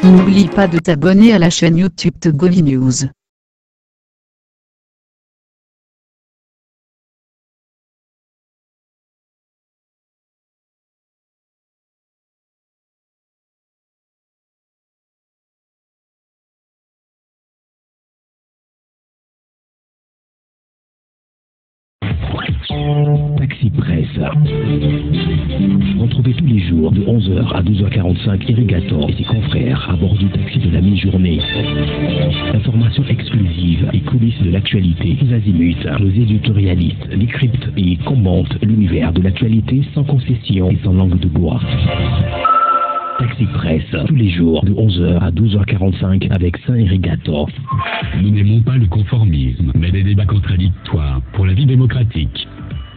N'oublie pas de t'abonner à la chaîne YouTube Togovi News. Taxi Presse. Retrouvez tous les jours de 11h à 12h45 Irrigator et ses confrères à bord du taxi de la mi-journée. Informations exclusives et coulisses de l'actualité, tous azimuts, nos éditorialistes décryptent et commentent l'univers de l'actualité sans concession et sans langue de bois. Taxi Presse, tous les jours de 11h à 12h45 avec Saint-Irrigator. Nous n'aimons pas le conformisme, mais des débats contradictoires pour la vie démocratique.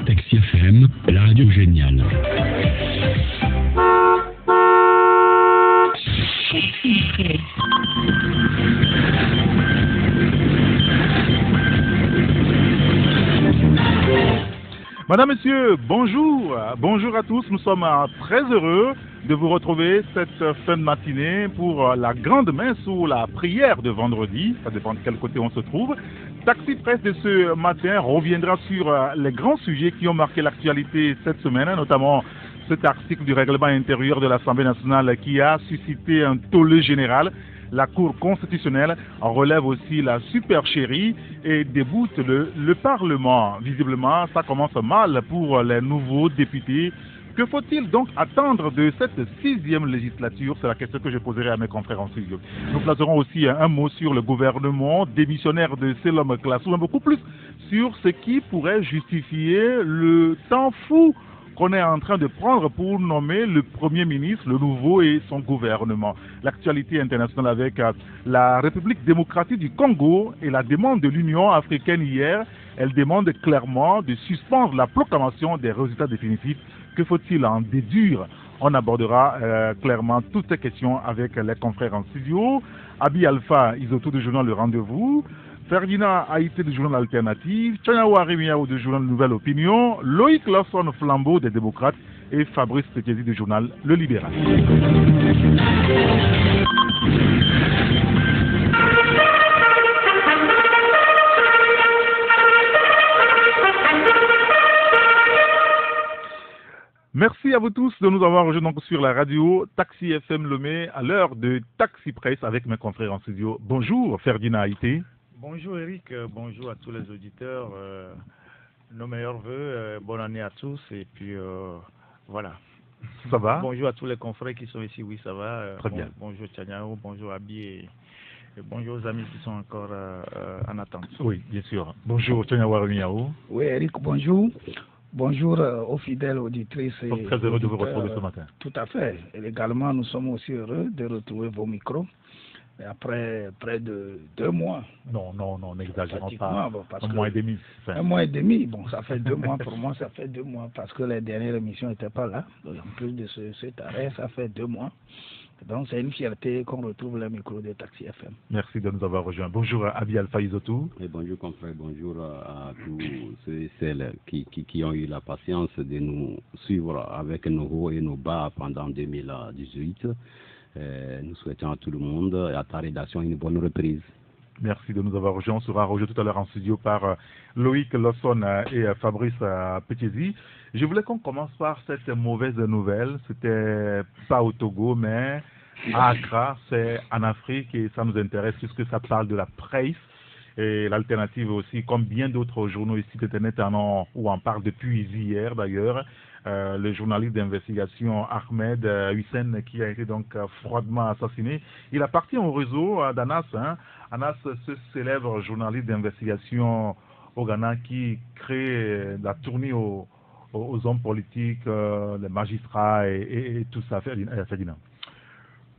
Taxi FM, la radio géniale. Madame, Monsieur, bonjour. Bonjour à tous. Nous sommes très heureux de vous retrouver cette fin de matinée pour la grande messe ou la prière de vendredi. Ça dépend de quel côté on se trouve. Taxi Presse de ce matin reviendra sur les grands sujets qui ont marqué l'actualité cette semaine, notamment cet article du règlement intérieur de l'Assemblée nationale qui a suscité un tollé général. La Cour constitutionnelle relève aussi la supercherie et déboute le Parlement. Visiblement, ça commence mal pour les nouveaux députés. Que faut-il donc attendre de cette 6e législature? C'est la question que je poserai à mes confrères en studio. Nous placerons aussi un mot sur le gouvernement démissionnaire de Selom Klassou, un beaucoup plus sur ce qui pourrait justifier le temps fou qu'on est en train de prendre pour nommer le Premier ministre, le nouveau et son gouvernement. L'actualité internationale avec la République démocratique du Congo et la demande de l'Union africaine hier. Elle demande clairement de suspendre la proclamation des résultats définitifs. Que faut-il en déduire? On abordera clairement toutes ces questions avec les confrères en studio. Abi Alpha, Isoto du journal Le Rendez-vous. Ferdinand Haïté du journal Alternative, Tchanawa Rimiao du journal Nouvelle Opinion, Loïc Lawson Flambeau des Démocrates et Fabrice Tekezi du journal Le Libéral. Merci à vous tous de nous avoir rejoints donc sur la radio Taxi FM Lomé à l'heure de Taxi Presse avec mes confrères en studio. Bonjour Ferdinand Haïté. Bonjour Eric, bonjour à tous les auditeurs, nos meilleurs voeux, bonne année à tous et puis voilà. Ça va? Bonjour à tous les confrères qui sont ici, oui ça va. Très bien. Bonjour Tchaniao, bonjour Abi et bonjour aux amis qui sont encore en attente. Oui, bien sûr. Bonjour Tchaniao Remiao. Oui Eric, bonjour. Bonjour aux fidèles auditrices et Nous sommes très heureux de vous retrouver ce matin. Tout à fait. Et également, nous sommes aussi heureux de retrouver vos micros. Et après près de 2 mois. Non, n'exagérons pas. Bon, un mois et demi. Un mois et demi, bon, ça fait 2 mois. Pour moi, ça fait 2 mois parce que les dernières émissions n'étaient pas là. Donc, en plus de cet arrêt, ça fait 2 mois. Donc, c'est une fierté qu'on retrouve le micro de Taxi FM. Merci de nous avoir rejoints. Bonjour Abi Alpha Isotou. Et bonjour confrère, bonjour à tous ceux et celles qui ont eu la patience de nous suivre avec nos hauts et nos bas pendant 2018. Nous souhaitons à tout le monde et à ta rédaction une bonne reprise. Merci de nous avoir rejoints. On sera rejoint tout à l'heure en studio par Loïc Lawson et Fabrice Tekezi. Je voulais qu'on commence par cette mauvaise nouvelle. C'était pas au Togo, mais à Accra, c'est en Afrique et ça nous intéresse puisque ça parle de la presse et l'alternative aussi, comme bien d'autres journaux ici d'Internet où on parle depuis hier d'ailleurs. Le journaliste d'investigation Ahmed Hussein qui a été donc froidement assassiné. Il appartient au réseau d'Anas. Anas, ce célèbre journaliste d'investigation au Ghana qui crée la tournée aux hommes politiques, les magistrats et tout ça. Ferdinand.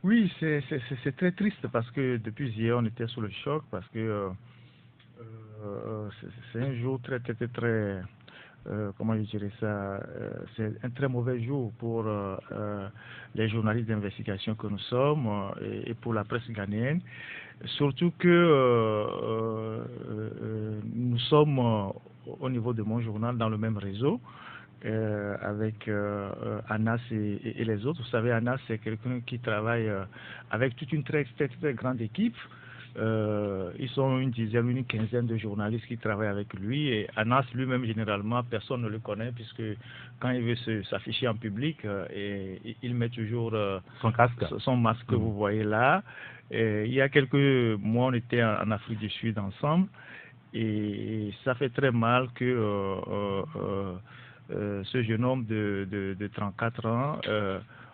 Oui, c'est très triste parce que depuis hier on était sous le choc parce que c'est un jour très comment je dirais ça, c'est un très mauvais jour pour les journalistes d'investigation que nous sommes et pour la presse ghanéenne. Surtout que nous sommes au niveau de mon journal dans le même réseau avec Anas et les autres. Vous savez, Anas, c'est quelqu'un qui travaille avec toute une très grande équipe. Ils sont une dizaine, une quinzaine de journalistes qui travaillent avec lui. Et Anas lui-même, généralement, personne ne le connaît puisque quand il veut s'afficher en public, il met toujours son masque que vous voyez là. Il y a quelques mois, on était en Afrique du Sud ensemble et ça fait très mal que ce jeune homme de 34 ans,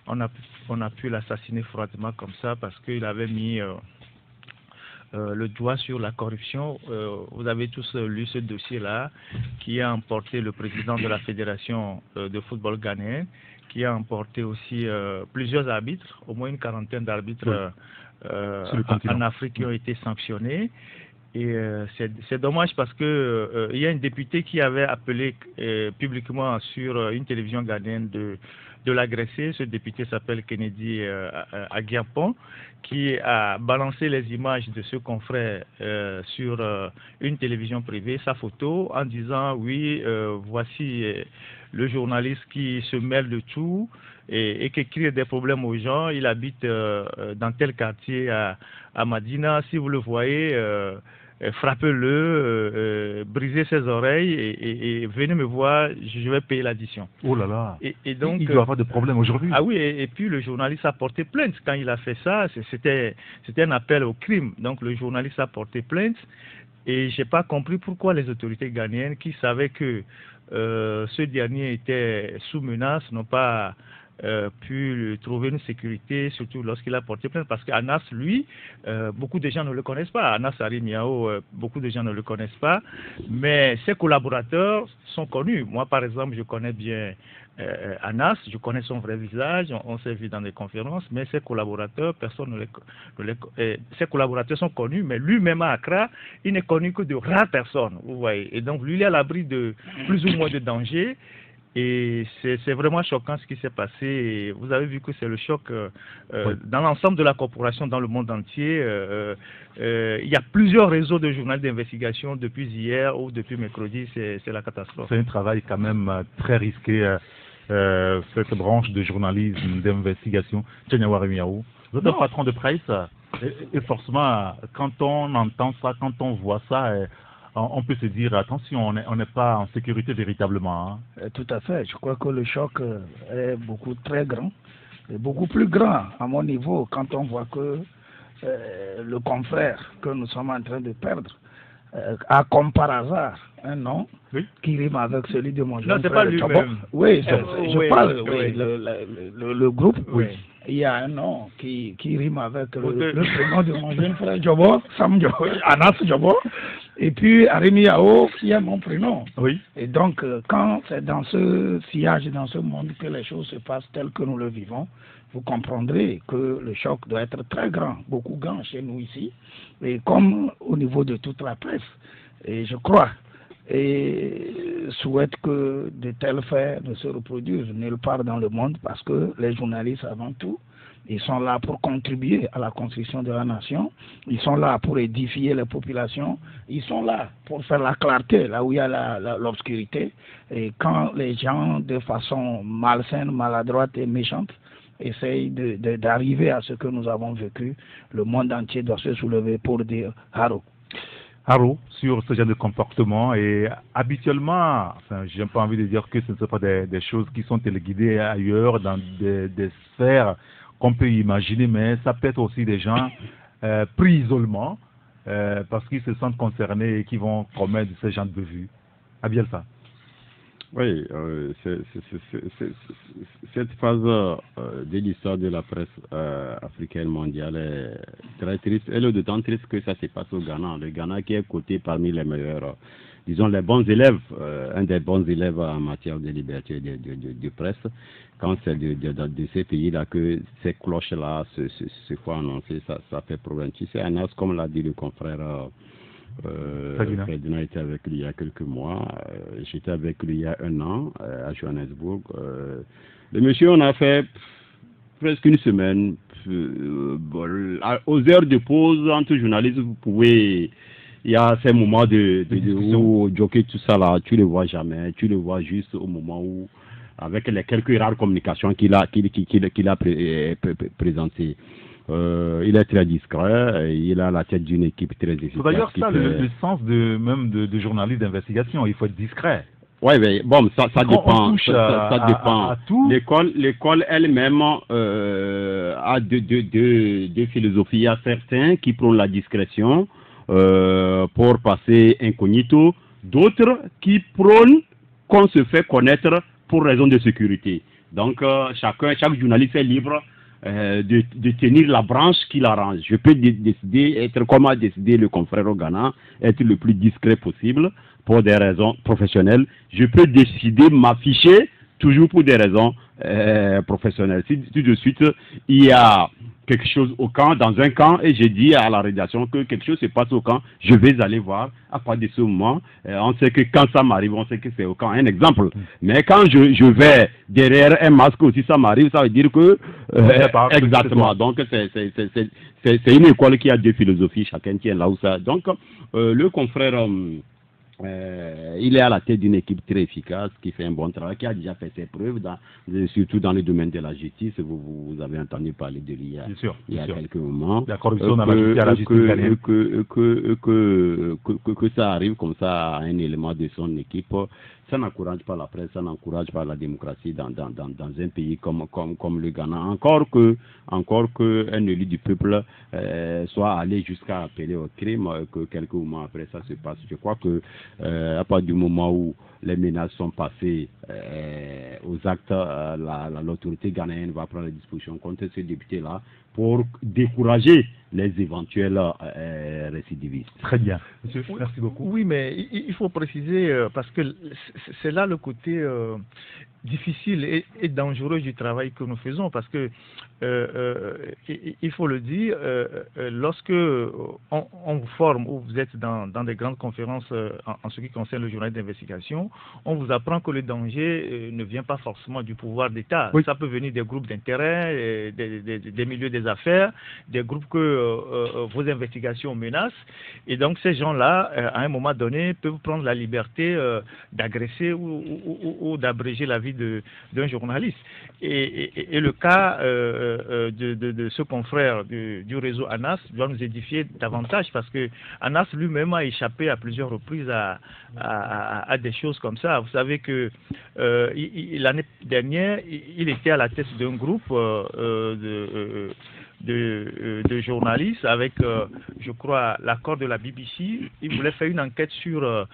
on a pu l'assassiner froidement comme ça parce qu'il avait mis le doigt sur la corruption. Vous avez tous lu ce dossier-là qui a emporté le président de la fédération de football ghanéen, qui a emporté aussi plusieurs arbitres, au moins une quarantaine d'arbitres en Afrique qui ont été sanctionnés. Et c'est dommage parce que il y a une députée qui avait appelé publiquement sur une télévision ghanéenne de l'agresser. Ce député s'appelle Kennedy Aguiampon, qui a balancé les images de ce confrère sur une télévision privée, sa photo, en disant oui, voici le journaliste qui se mêle de tout et qui crée des problèmes aux gens. Il habite dans tel quartier à Madina. Si vous le voyez, frappez-le, brisez ses oreilles et venez me voir, je vais payer l'addition. Oh là là. Et donc, il doit avoir de problème aujourd'hui. Ah oui, et puis le journaliste a porté plainte. Quand il a fait ça, c'était un appel au crime. Donc le journaliste a porté plainte et j'ai pas compris pourquoi les autorités ghanéennes qui savaient que ce dernier était sous menace n'ont pas pu trouver une sécurité, surtout lorsqu'il a porté plainte, parce qu'Anas, lui, beaucoup de gens ne le connaissent pas. Anas Arimiao, beaucoup de gens ne le connaissent pas, mais ses collaborateurs sont connus. Moi, par exemple, je connais bien Anas, je connais son vrai visage, on s'est vu dans des conférences, mais ses collaborateurs, personne ne les ses collaborateurs sont connus, mais lui-même à Accra, il n'est connu que de rares personnes, vous voyez. Et donc, lui, il est à l'abri de plus ou moins de dangers. Et c'est vraiment choquant ce qui s'est passé. Et vous avez vu que c'est le choc oui. Dans l'ensemble de la corporation, dans le monde entier. Il y a plusieurs réseaux de journaux d'investigation depuis hier ou depuis mercredi. C'est la catastrophe. C'est un travail quand même très risqué, cette branche de journalisme d'investigation. Tchéniawari Miaou, vous êtes un patron de presse et forcément, quand on entend ça, quand on voit ça, on peut se dire, attention, on n'est pas en sécurité véritablement. Hein. Tout à fait. Je crois que le choc est très grand, et beaucoup plus grand à mon niveau quand on voit que le confrère que nous sommes en train de perdre a comme par hasard un nom qui rime avec celui de mon jeune frère. Non, c'est pas lui-même. Oui, je parle, le groupe. Oui. Il y a un nom qui rime avec le prénom de mon jeune frère Djobo, Sam Djobo, Anas Djobo, et puis Arimi Yao, qui est mon prénom. Oui. Et donc, quand c'est dans ce sillage, dans ce monde que les choses se passent telles que nous le vivons, vous comprendrez que le choc doit être très grand, beaucoup grand chez nous ici, et comme au niveau de toute la presse. Et je crois et souhaite que de tels faits ne se reproduisent nulle part dans le monde, parce que les journalistes, avant tout, ils sont là pour contribuer à la construction de la nation, ils sont là pour édifier les populations, ils sont là pour faire la clarté là où il y a l'obscurité. Et quand les gens, de façon malsaine, maladroite et méchante, essayent d'arriver à ce que nous avons vécu, le monde entier doit se soulever pour dire haro. Haro sur ce genre de comportement. Et habituellement, enfin, j'ai pas envie de dire que ce ne sont pas des choses qui sont téléguidées ailleurs, dans des sphères qu'on peut imaginer, mais ça peut être aussi des gens pris isolement parce qu'ils se sentent concernés et qui vont commettre ce genre de vues. Abielfa. Oui, cette phase de l'histoire de la presse africaine mondiale est très triste. Elle est d'autant triste que ça se passe au Ghana. Le Ghana qui est coté parmi les meilleurs, disons les bons élèves, un des bons élèves en matière de liberté de presse. Quand c'est de ces pays-là que ces cloches-là se font annoncer, ça fait problème. Tu sais, Anas, comme l'a dit le confrère Ferdinand était avec lui il y a quelques mois. J'étais avec lui il y a 1 an à Johannesburg. Le monsieur, on a fait presque une semaine. Aux heures de pause, entre journalistes, vous pouvez... Il y a ces moments où jockey, tout ça là, tu ne le vois jamais. Tu le vois juste au moment où, avec les quelques rares communications qu'il a présentées. Il est très discret, il a la tête d'une équipe très efficace. C'est d'ailleurs ça le sens de journaliste d'investigation, il faut être discret. Oui, mais bon, ça dépend. Ça dépend. À tout. L'école elle-même a deux philosophies. Il y a certains qui prennent la discrétion pour passer incognito, d'autres qui prônent qu'on se fait connaître pour raison de sécurité. Donc, chaque journaliste est libre de tenir la branche qui l'arrange. Je peux décider, être comme a décidé le confrère au Ghana, être le plus discret possible pour des raisons professionnelles. Je peux décider m'afficher toujours pour des raisons professionnelles. Si tout de suite il y a quelque chose au camp, dans un camp, et j'ai dit à la rédaction que quelque chose se passe au camp, je vais aller voir. À partir de ce moment, on sait que quand ça m'arrive, on sait que c'est au camp. Un exemple. Mais quand je vais derrière un masque aussi, ça m'arrive, ça veut dire que... exactement. Donc, c'est une école qui a deux philosophies, chacun tient là où ça... Donc, le confrère... il est à la tête d'une équipe très efficace qui fait un bon travail, qui a déjà fait ses preuves, surtout dans le domaine de la justice. Vous avez entendu parler de lui il y a quelques moments. La corruption dans la justice ghanéenne. Que ça arrive comme ça à un élément de son équipe, ça n'encourage pas la presse, ça n'encourage pas la démocratie dans un pays comme le Ghana. Encore que un élu du peuple soit allé jusqu'à appeler au crime, que quelques moments après ça se passe. Je crois que à partir du moment où les menaces sont passées aux actes, l'autorité ghanéenne va prendre les dispositions contre ces députés-là pour décourager les éventuels récidivistes. Très bien. Monsieur, merci beaucoup. Oui, mais il faut préciser, parce que c'est là le côté difficile et dangereux du travail que nous faisons, parce que il faut le dire, lorsque on vous forme ou vous êtes dans des grandes conférences en ce qui concerne le journal d'investigation, on vous apprend que le danger ne vient pas forcément du pouvoir d'État. Oui. Ça peut venir des groupes d'intérêt, des milieux des affaires, des groupes que vos investigations menacent, et donc ces gens-là, à un moment donné, peuvent prendre la liberté d'agresser ou d'abréger la vie d'un journaliste. Et le cas de ce confrère du réseau ANAS doit nous édifier davantage, parce que ANAS lui-même a échappé à plusieurs reprises à des choses comme ça. Vous savez que l'année dernière, il était à la tête d'un groupe de journalistes avec, je crois, l'accord de la BBC. Il voulait faire une enquête sur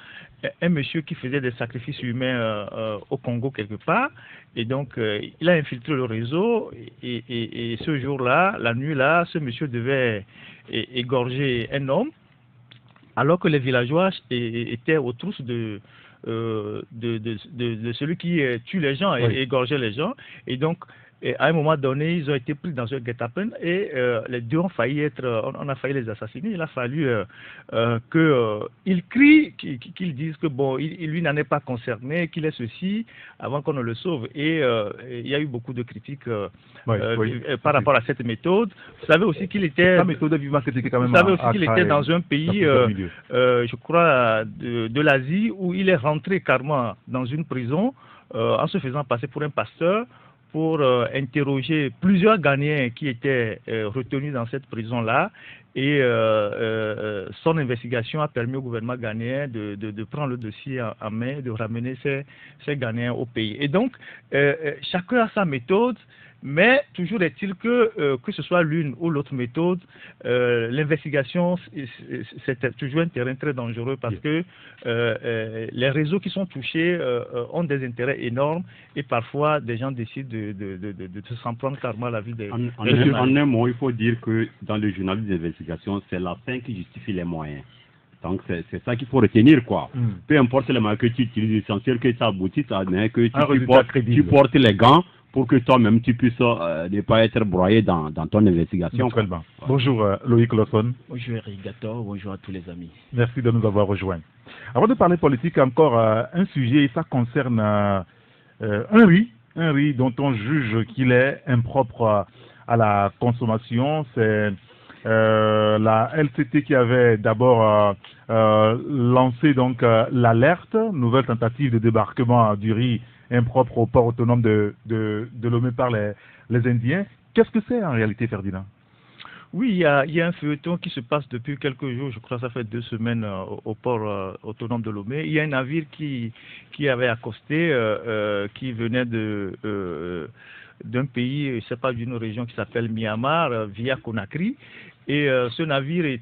un monsieur qui faisait des sacrifices humains au Congo quelque part, et donc il a infiltré le réseau, et ce jour-là, la nuit-là, ce monsieur devait égorger un homme, alors que les villageois étaient aux trousses de celui qui tue les gens et égorgeait les gens, et donc et à un moment donné, ils ont été pris dans un guet-apens et les deux ont failli on a failli les assassiner. Il a fallu qu'ils crient, qu'ils disent que bon, lui n'en est pas concerné, qu'il est ceci, avant qu'on ne le sauve. Et il y a eu beaucoup de critiques par rapport à cette méthode. Vous savez aussi qu'il était... La méthode est vivement critiquée quand même. Vous savez aussi qu'il était dans un pays, je crois, de l'Asie, où il est rentré carrément dans une prison en se faisant passer pour un pasteur, pour interroger plusieurs Ghanéens qui étaient retenus dans cette prison-là, et son investigation a permis au gouvernement ghanéen de prendre le dossier en main, de ramener ces Ghanéens au pays. Et donc, chacun a sa méthode, mais toujours est-il que ce soit l'une ou l'autre méthode, l'investigation, c'est toujours un terrain très dangereux, parce que les réseaux qui sont touchés ont des intérêts énormes, et parfois des gens décident de s'en prendre carrément à la vie des... En un mot, il faut dire que dans le journalisme d'investigation, c'est la fin qui justifie les moyens. Donc c'est ça qu'il faut retenir, quoi. Peu importe les moyens que tu utilises, l'essentiel que ça aboutisse à que tu portes les gants pour que toi-même tu puisses ne pas être broyé dans ton investigation. Voilà. Bonjour Loïc Lawson. Bonjour Eric Gator, bonjour à tous les amis. Merci de nous avoir rejoints. Avant de parler politique, encore un sujet, ça concerne un riz dont on juge qu'il est impropre à la consommation. C'est la LCT qui avait d'abord lancé donc l'alerte, nouvelle tentative de débarquement du riz impropre au port autonome de Lomé par les Indiens. Qu'est-ce que c'est en réalité, Ferdinand? Oui, il y a un feuilleton qui se passe depuis quelques jours, je crois que ça fait 2 semaines au port autonome de Lomé. Il y a un navire qui avait accosté, qui venait d'un pays, je ne sais pas, d'une région qui s'appelle Myanmar, via Conakry. Et ce navire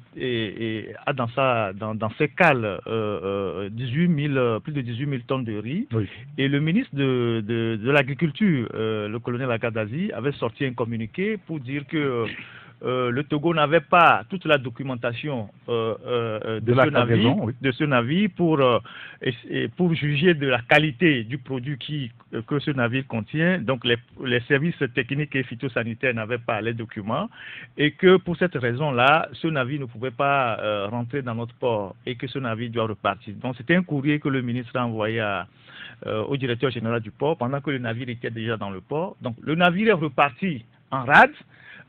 a dans ses cales plus de 18 000 tonnes de riz. Oui. Et le ministre de l'Agriculture, le colonel Akadazi, avait sorti un communiqué pour dire que le Togo n'avait pas toute la documentation de ce navire pour juger de la qualité du produit que ce navire contient. Donc les services techniques et phytosanitaires n'avaient pas les documents et que pour cette raison-là, ce navire ne pouvait pas rentrer dans notre port et que ce navire doit repartir. Donc c'était un courrier que le ministre a envoyé au directeur général du port pendant que le navire était déjà dans le port. Donc le navire est reparti en rade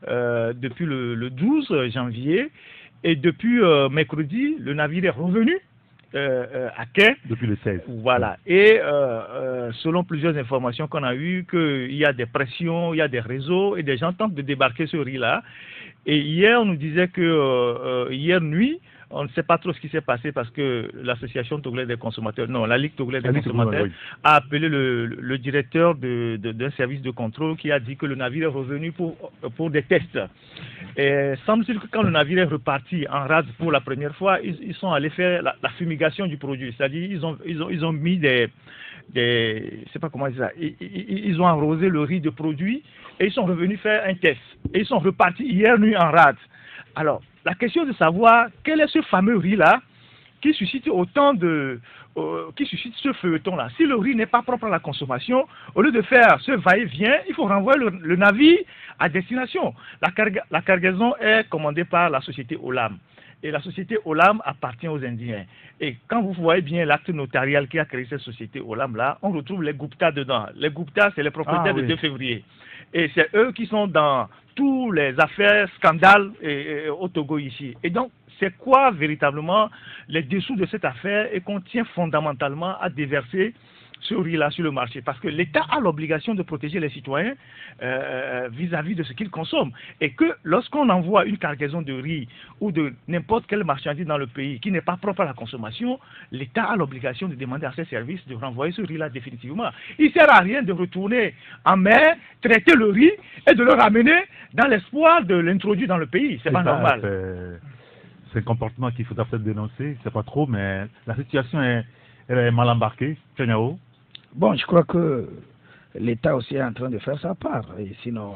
depuis le 12 janvier et depuis mercredi, le navire est revenu à quai. Depuis le 16. Voilà. Et selon plusieurs informations qu'on a eues, qu'il y a des pressions, il y a des réseaux et des gens tentent de débarquer ce riz-là. Et hier, on nous disait que hier nuit, on ne sait pas trop ce qui s'est passé parce que l'association togolaise des consommateurs, non, la Ligue togolaise des consommateurs a appelé le directeur d'un service de contrôle qui a dit que le navire est revenu pour des tests. Et semble-t-il que quand le navire est reparti en rade pour la première fois, ils sont allés faire la fumigation du produit. C'est-à-dire ils ont mis je sais pas comment dire ça, ils ont arrosé le riz de produits et ils sont revenus faire un test. Et ils sont repartis hier nuit en rade. Alors, la question de savoir quel est ce fameux riz-là qui suscite qui suscite ce feuilleton-là. Si le riz n'est pas propre à la consommation, au lieu de faire ce va-et-vient, il faut renvoyer le navire à destination. La cargaison est commandée par la société Olam. Et la société Olam appartient aux Indiens. Et quand vous voyez bien l'acte notarial qui a créé cette société Olam-là, on retrouve les Gupta dedans. Les Gupta, c'est les propriétaires de 2 février. Et c'est eux qui sont dans tous les affaires, scandales au Togo ici. Et donc, c'est quoi véritablement les dessous de cette affaire et qu'on tient fondamentalement à déverser ce riz-là sur le marché? Parce que l'État a l'obligation de protéger les citoyens vis-à-vis de ce qu'ils consomment. Et que lorsqu'on envoie une cargaison de riz ou de n'importe quelle marchandise dans le pays qui n'est pas propre à la consommation, l'État a l'obligation de demander à ses services de renvoyer ce riz-là définitivement. Il ne sert à rien de retourner en mer, traiter le riz et de le ramener dans l'espoir de l'introduire dans le pays. C'est pas normal. C'est un comportement qu'il faudra peut-être dénoncer, c'est pas trop, mais la situation elle est mal embarquée. Tchanyao. Bon, je crois que l'État aussi est en train de faire sa part. Et sinon,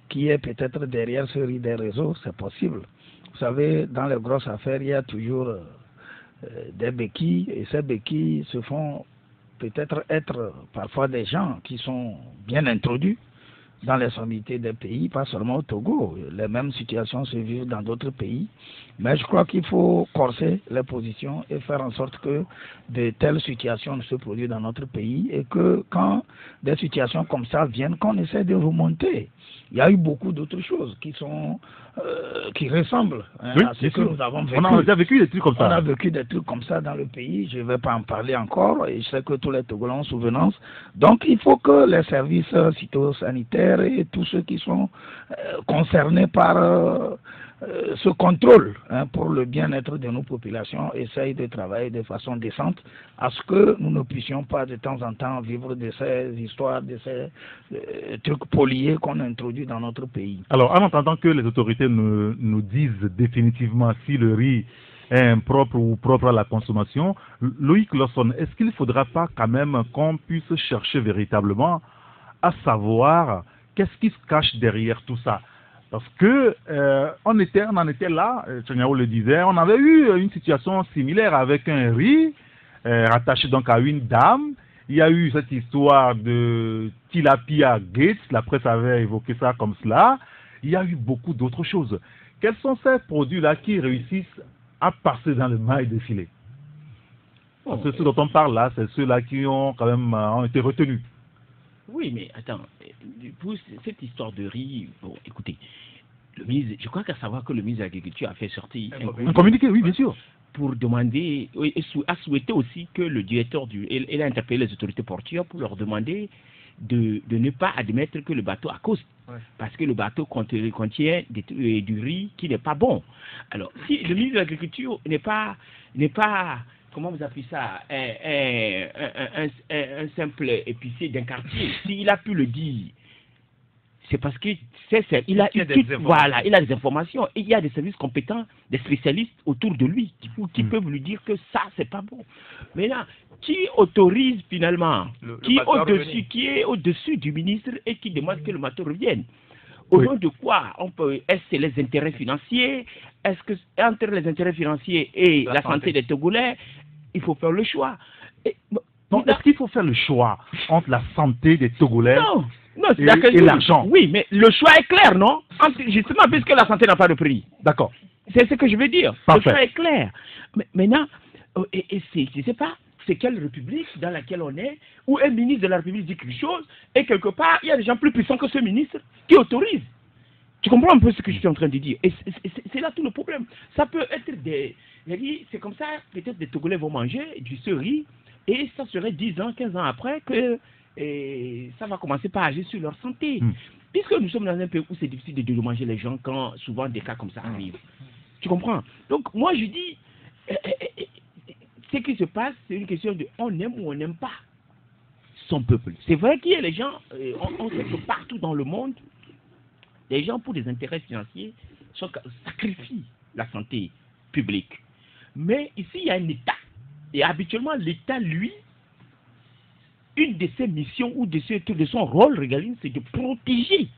qui est peut-être derrière ce riz des réseaux, c'est possible. Vous savez, dans les grosses affaires, il y a toujours des béquilles, et ces béquilles se font peut-être être parfois des gens qui sont bien introduits dans les sommités des pays, pas seulement au Togo. Les mêmes situations se vivent dans d'autres pays. Mais je crois qu'il faut corser les positions et faire en sorte que de telles situations ne se produisent dans notre pays et que quand des situations comme ça viennent, qu'on essaie de remonter. Il y a eu beaucoup d'autres choses qui ressemblent à ce que nous avons vécu. On a déjà vécu des trucs comme ça. On a vécu des trucs comme ça dans le pays. Je ne vais pas en parler encore et je sais que tous les Togolais ont souvenance. Donc il faut que les services phytosanitaires et tous ceux qui sont concernés par ce contrôle pour le bien-être de nos populations essayent de travailler de façon décente à ce que nous ne puissions pas de temps en temps vivre de ces histoires, de ces trucs poliés qu'on introduit dans notre pays. Alors, en attendant que les autorités nous disent définitivement si le riz est impropre ou propre à la consommation, Loïc Lawson, est-ce qu'il ne faudra pas quand même qu'on puisse chercher véritablement à savoir qu'est-ce qui se cache derrière tout ça? Parce que on en était là, Tchanyao le disait, on avait eu une situation similaire avec un riz rattaché donc à une dame il y a eu cette histoire de Tilapia Gates, la presse avait évoqué ça comme cela. Il y a eu beaucoup d'autres choses. Quels sont ces produits-là qui réussissent à passer dans le mail des filets? Parce que ceux dont on parle là, c'est ceux-là qui ont quand même ont été retenus. Oui, mais attends, pour cette histoire de riz, bon, écoutez, le ministre, je crois qu'à savoir que le ministre de l'Agriculture a fait sortir un communiqué, oui, bien sûr. Pour demander, et a souhaité aussi que le directeur il a interpellé les autorités portuaires pour leur demander de ne pas admettre que le bateau accoste. Ouais. Parce que le bateau contient du riz qui n'est pas bon. Alors, si le ministre de l'Agriculture n'est pas, comment vous appelez ça, un simple épicier d'un quartier, s'il a pu le dire, c'est parce que il a des informations. Et il y a des services compétents, des spécialistes autour de lui qui peuvent lui dire que ça, c'est pas bon. Mais là, qui autorise finalement, qui est au-dessus du ministre et qui demande que le bateau revienne? Au nom de quoi est-ce que c'est les intérêts financiers? Est-ce que entre les intérêts financiers et la santé des Togolais, il faut faire le choix? Donc, est-ce qu'il faut faire le choix entre la santé des Togolais et l'argent? Oui, mais le choix est clair, non? Justement, puisque la santé n'a pas de prix. D'accord. C'est ce que je veux dire. Parfait. Le choix est clair. Mais maintenant, je ne sais pas, c'est quelle république dans laquelle on est, où un ministre de la République dit quelque chose, et quelque part, il y a des gens plus puissants que ce ministre qui autorisent. Tu comprends un peu ce que je suis en train de dire? Et c'est là tout le problème. Ça peut être c'est comme ça, peut-être des Togolais vont manger du riz, et ça serait 10 ans, 15 ans après que ça va commencer par agir sur leur santé. Puisque nous sommes dans un pays où c'est difficile de dédommager les gens quand souvent des cas comme ça arrivent. Tu comprends? Donc moi je dis, ce qui se passe, c'est une question de on aime ou on n'aime pas son peuple. C'est vrai qu'il y a les gens, on sait que partout dans le monde, les gens pour des intérêts financiers sacrifient la santé publique. Mais ici, il y a un État. Et habituellement, l'État, lui, une de ses missions ou de son rôle régalien, c'est de protéger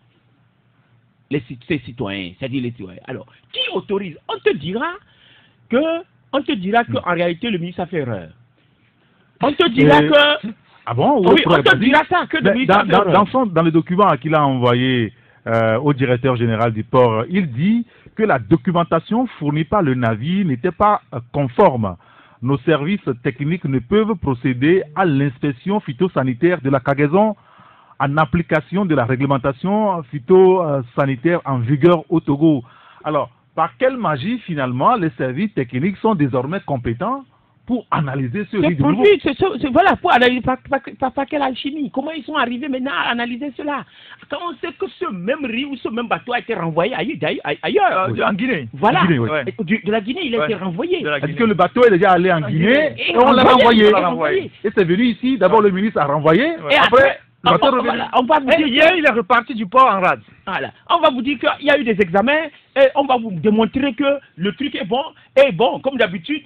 ses citoyens, c'est-à-dire les citoyens. Alors, qui autorise? On te dira qu'en réalité, le ministre a fait erreur. On te dira que... Ah bon? Oui, on te dira ça, que le ministre a fait erreur. Dans le document qu'il a envoyé au directeur général du port, il dit que la documentation fournie par le navire n'était pas conforme. Nos services techniques ne peuvent procéder à l'inspection phytosanitaire de la cargaison en application de la réglementation phytosanitaire en vigueur au Togo. Alors, par quelle magie, finalement, les services techniques sont désormais compétents pour analyser ce riz de nouveau? Voilà, pour analyser par quelle alchimie? Comment ils sont arrivés maintenant à analyser cela? Quand on sait que ce même riz ou ce même bateau a été renvoyé ailleurs. En Guinée. Voilà. En Guinée, oui. De la Guinée, il a été renvoyé. Est-ce que le bateau est déjà allé en Guinée et on l'a renvoyé? Et c'est venu ici, d'abord le ministre a renvoyé, et après... On va vous dire, hier, il est reparti du port en rade. Voilà. On va vous dire qu'il y a eu des examens et on va vous démontrer que le truc est bon. Et bon, comme d'habitude,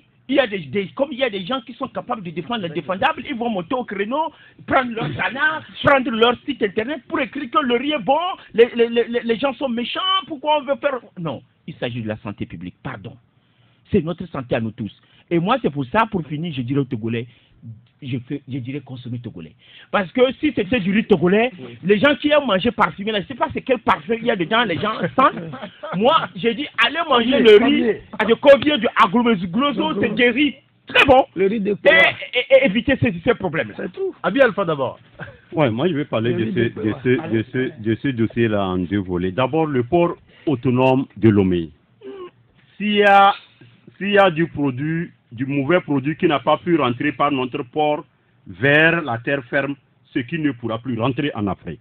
comme il y a des gens qui sont capables de défendre l'indéfendable, ils vont monter au créneau, prendre leur canard, prendre leur site internet pour écrire que le riz est bon, les gens sont méchants, pourquoi on veut faire... Non, il s'agit de la santé publique, pardon. C'est notre santé à nous tous. Et moi, c'est pour ça, pour finir, je dirais aux Togolais, je dirais consommer togolais. Parce que si c'était du riz togolais, les gens qui aiment manger parfumé, je ne sais pas c'est quel parfum il y a dedans, les gens sentent. Moi, j'ai dit, allez manger le riz à de combien de agromésugloso, c'est des riz très bon. Le riz de et éviter ces problèmes. C'est tout. Abi Alpha d'abord. Ouais, moi je vais parler de ce dossier-là en deux volets. D'abord, le port autonome de Lomé. S'il y a du mauvais produit qui n'a pas pu rentrer par notre port vers la terre ferme, ce qui ne pourra plus rentrer en Afrique.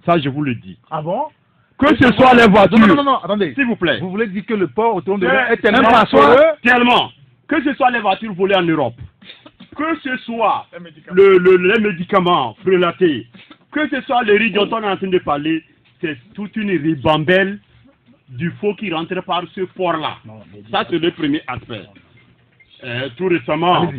Ça, je vous le dis. Ah bon? Que ce soit les voitures. Non, attendez. S'il vous plaît. Vous voulez dire que le port autonome de Lomé est tellement tellement. Que ce soit les voitures volées en Europe, que ce soit les médicaments prélatés, que ce soit le riz dont on est en train de parler, c'est toute une ribambelle du faux qui rentre par ce port-là. Ça, c'est le premier aspect. Tout récemment,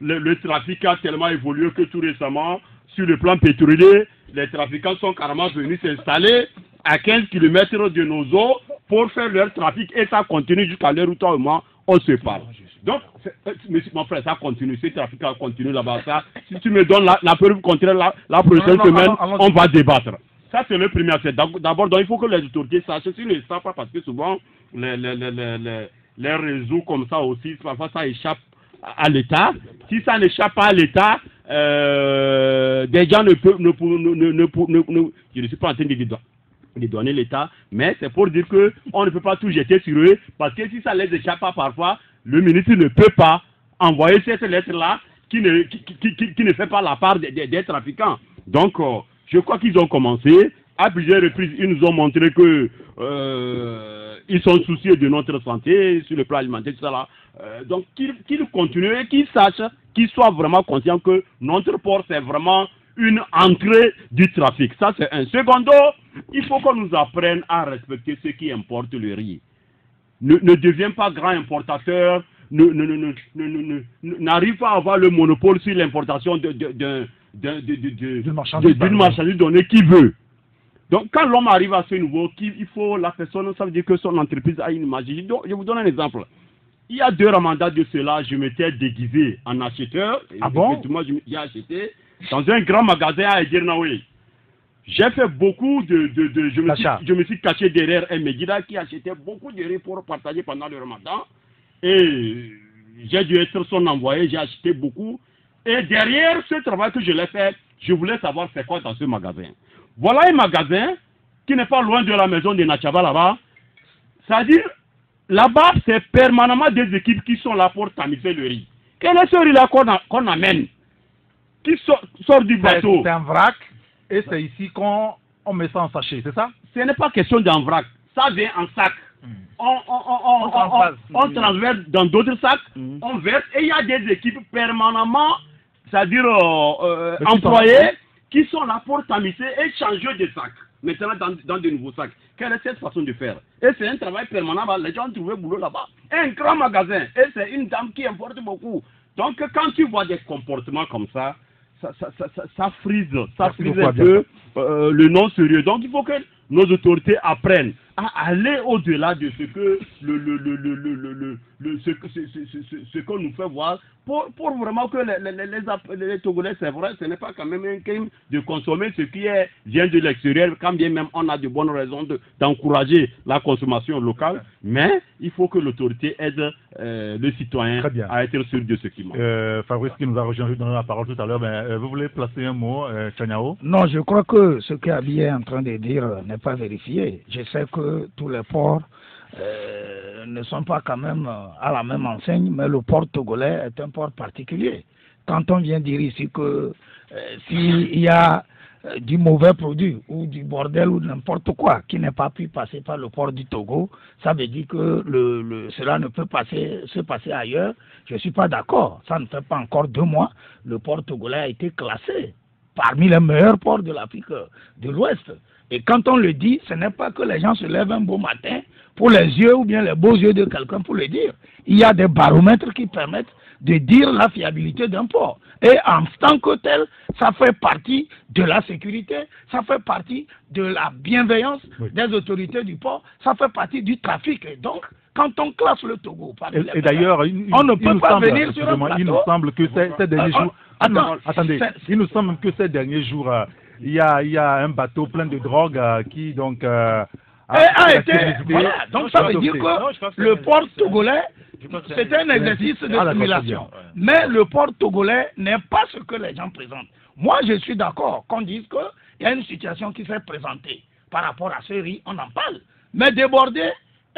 le trafic a tellement évolué que tout récemment, sur le plan pétrolier, les trafiquants sont carrément venus s'installer à 15 km de nos eaux pour faire leur trafic et ça continue jusqu'à l'heure où toi et moi, on se parle. Donc, mon frère, ça continue, ce trafic continue là-bas. Si tu me donnes la preuve contraire la prochaine semaine, on va débattre. Ça, c'est le premier aspect. D'abord, il faut que les autorités sachent, s'ils ne savent pas, parce que souvent, les réseaux comme ça aussi, parfois ça échappe à l'État. Si ça n'échappe pas à l'État, des gens je ne suis pas en train de donner l'État, mais c'est pour dire qu'on ne peut pas tout jeter sur eux, parce que si ça les échappe pas parfois, le ministre ne peut pas envoyer cette lettre-là qui ne fait pas la part des trafiquants. Donc, je crois qu'ils ont commencé. À plusieurs reprises, ils nous ont montré que ils sont soucieux de notre santé sur le plan alimentaire, tout ça là. Donc, qu'ils continuent et qu'ils sachent, qu'ils soient vraiment conscients que notre port, c'est vraiment une entrée du trafic. Ça, c'est un. Secondo, il faut qu'on nous apprenne à respecter ceux qui importent le riz. Ne deviens pas grand importateur, n'arrive pas à avoir le monopole sur l'importation d'une marchandise donnée qui veut. Donc, quand l'homme arrive à ce niveau, il faut la personne, ça veut dire que son entreprise a une image. Je vous donne un exemple. Il y a 2 ramadans de cela, je m'étais déguisé en acheteur. Ah bon? J'ai acheté dans un grand magasin à Edirnaoui. J'ai fait beaucoup je me suis caché derrière un Medida qui achetait beaucoup de riz pour partager pendant le ramadan. Et j'ai dû être son envoyé, j'ai acheté beaucoup. Et derrière ce travail que je l'ai fait, je voulais savoir c'est quoi dans ce magasin. Voilà un magasin qui n'est pas loin de la maison de Nachaba là-bas. C'est-à-dire, là-bas, c'est permanemment des équipes qui sont là pour tamiser le riz. Quel est ce riz-là qu'on amène? Qui sort du bateau? C'est un vrac et c'est ici qu'on met ça en sachet, c'est ça? Ce n'est pas question d'un vrac. Ça vient en sac. On transverse dans d'autres sacs, on verse et il y a des équipes permanemment, c'est-à-dire employées, qui sont là pour tamiser et changer de sacs. Maintenant dans de nouveaux sacs. Quelle est cette façon de faire? Et c'est un travail permanent. Les gens ont trouvé boulot là-bas. Un grand magasin. Et c'est une dame qui importe beaucoup. Donc quand tu vois des comportements comme ça, ça frise un peu le non-sérieux. Donc il faut que nos autorités apprennent à aller au-delà de ce que ce qu'on nous fait voir pour vraiment que les Togolais, c'est vrai, ce n'est pas quand même un crime de consommer ce qui vient de l'extérieur, quand bien même on a de bonnes raisons d'encourager la consommation locale, mais il faut que l'autorité aide le citoyen à être sûr de ce qu'il mange. Fabrice qui nous a rejoint, je lui donne la parole tout à l'heure, mais vous voulez placer un mot, Chaniao? Non, je crois que ce qu'Abi est en train de dire n'est pas vérifié. Je sais que tous les ports ne sont pas quand même à la même enseigne, mais le port togolais est un port particulier. Quand on vient dire ici que s'il y a du mauvais produit ou du bordel ou n'importe quoi qui n'est pas pu passer par le port du Togo, ça veut dire que cela ne peut se passer ailleurs. Je ne suis pas d'accord. Ça ne fait pas encore 2 mois. Le port togolais a été classé parmi les meilleurs ports de l'Afrique de l'Ouest. Et quand on le dit, ce n'est pas que les gens se lèvent un beau matin pour les yeux ou bien les beaux yeux de quelqu'un pour le dire. Il y a des baromètres qui permettent de dire la fiabilité d'un port. Et en tant que tel, ça fait partie de la sécurité, ça fait partie de la bienveillance des autorités du port, ça fait partie du trafic. Et donc, quand on classe le Togo, et d'ailleurs, on ne peut pas venir sur un plateau. Il nous semble que ces derniers jours... Attendez, il nous semble que ces derniers jours, il y a un bateau plein de drogue qui donc... a été... Voilà, donc ça veut dire que le port togolais, c'est un exercice de simulation. Mais le port togolais n'est pas ce que les gens présentent. Moi, je suis d'accord qu'on dise qu'il y a une situation qui s'est présentée par rapport à ce riz, on en parle. Mais déborder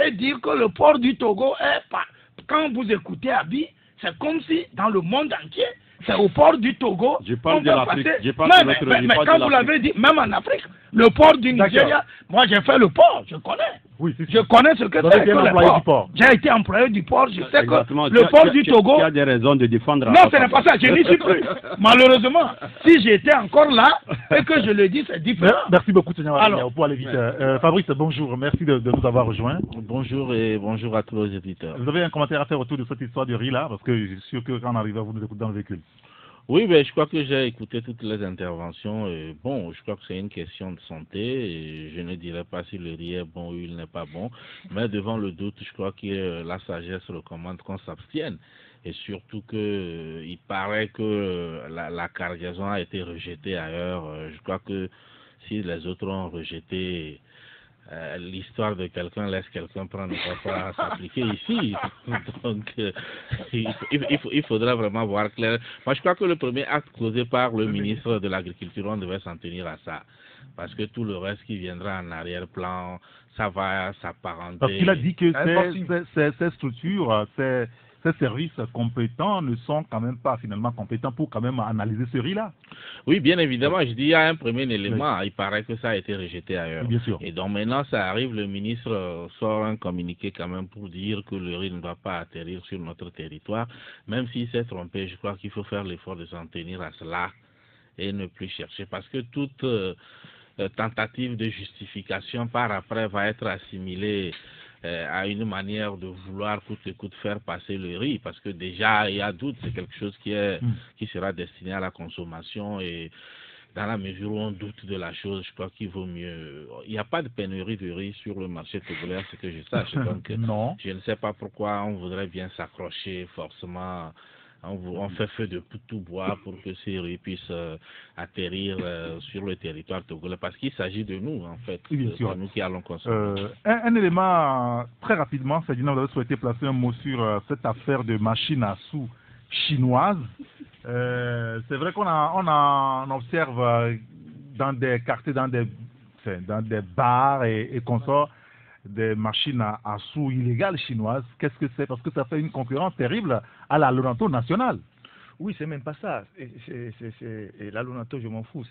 et dire que le port du Togo est pas... Quand vous écoutez Abi, c'est comme si dans le monde entier, c'est au port du Togo. Je parle de l'Afrique. Mais quand vous l'avez dit, même en Afrique, le port du Nigeria, moi j'ai fait le port, je connais. Oui, je connais ce que c'est que le port. J'ai été employé du port, je sais que le port du Togo... Il y a des raisons de défendre... Non, ce n'est pas ça, je n'y suis plus. Malheureusement, si j'étais encore là et que je le dis, c'est différent. Merci beaucoup, Seigneur. Pour aller vite. Fabrice, bonjour, merci de nous avoir rejoints. Bonjour et bonjour à tous les éditeurs. Vous avez un commentaire à faire autour de cette histoire de riz là, parce que je suis sûr que quand on arrive, vous nous écoutez dans le véhicule. Oui, ben, je crois que j'ai écouté toutes les interventions. Et bon, je crois que c'est une question de santé. Et je ne dirais pas si le riz est bon ou il n'est pas bon. Mais devant le doute, je crois que la sagesse recommande qu'on s'abstienne. Et surtout que il paraît que la cargaison a été rejetée ailleurs. Je crois que si les autres ont rejeté, l'histoire de quelqu'un laisse quelqu'un prendre ne va pas s'appliquer ici. Donc, il faudra vraiment voir clair. Moi, je crois que le premier acte posé par le ministre de l'Agriculture, on devait s'en tenir à ça. Parce que tout le reste qui viendra en arrière-plan, ça va s'apparenter. Parce qu'il a dit que ces structures, ces services compétents ne sont quand même pas finalement compétents pour quand même analyser ce riz-là. Oui, bien évidemment. Je dis, il y a un premier élément. Il paraît que ça a été rejeté ailleurs. Bien sûr. Et donc maintenant, ça arrive, le ministre sort un communiqué quand même pour dire que le riz ne doit pas atterrir sur notre territoire. Même s'il s'est trompé, je crois qu'il faut faire l'effort de s'en tenir à cela et ne plus chercher. Parce que toute tentative de justification par après va être assimilée à une manière de vouloir coûte que coûte faire passer le riz, parce que déjà il y a doute, c'est quelque chose qui sera destiné à la consommation, et dans la mesure où on doute de la chose, je crois qu'il vaut mieux. Il n'y a pas de pénurie de riz sur le marché togolais, ce que je sache, donc non. Je ne sais pas pourquoi on voudrait bien s'accrocher forcément. On fait feu de tout bois pour que ces riz puissent atterrir sur le territoire togolais, parce qu'il s'agit de nous, en fait. Oui, c'est nous qui allons consommer. Un élément, très rapidement, Ferdinand, vous avez souhaité placer un mot sur cette affaire de machine à sous chinoise. C'est vrai qu'on on observe dans des quartiers, dans des bars et consorts, des machines à sous illégales chinoises. Qu'est-ce que c'est? Parce que ça fait une concurrence terrible à la Lonanto nationale. Oui, c'est même pas ça. Et la Lonanto, je m'en fous.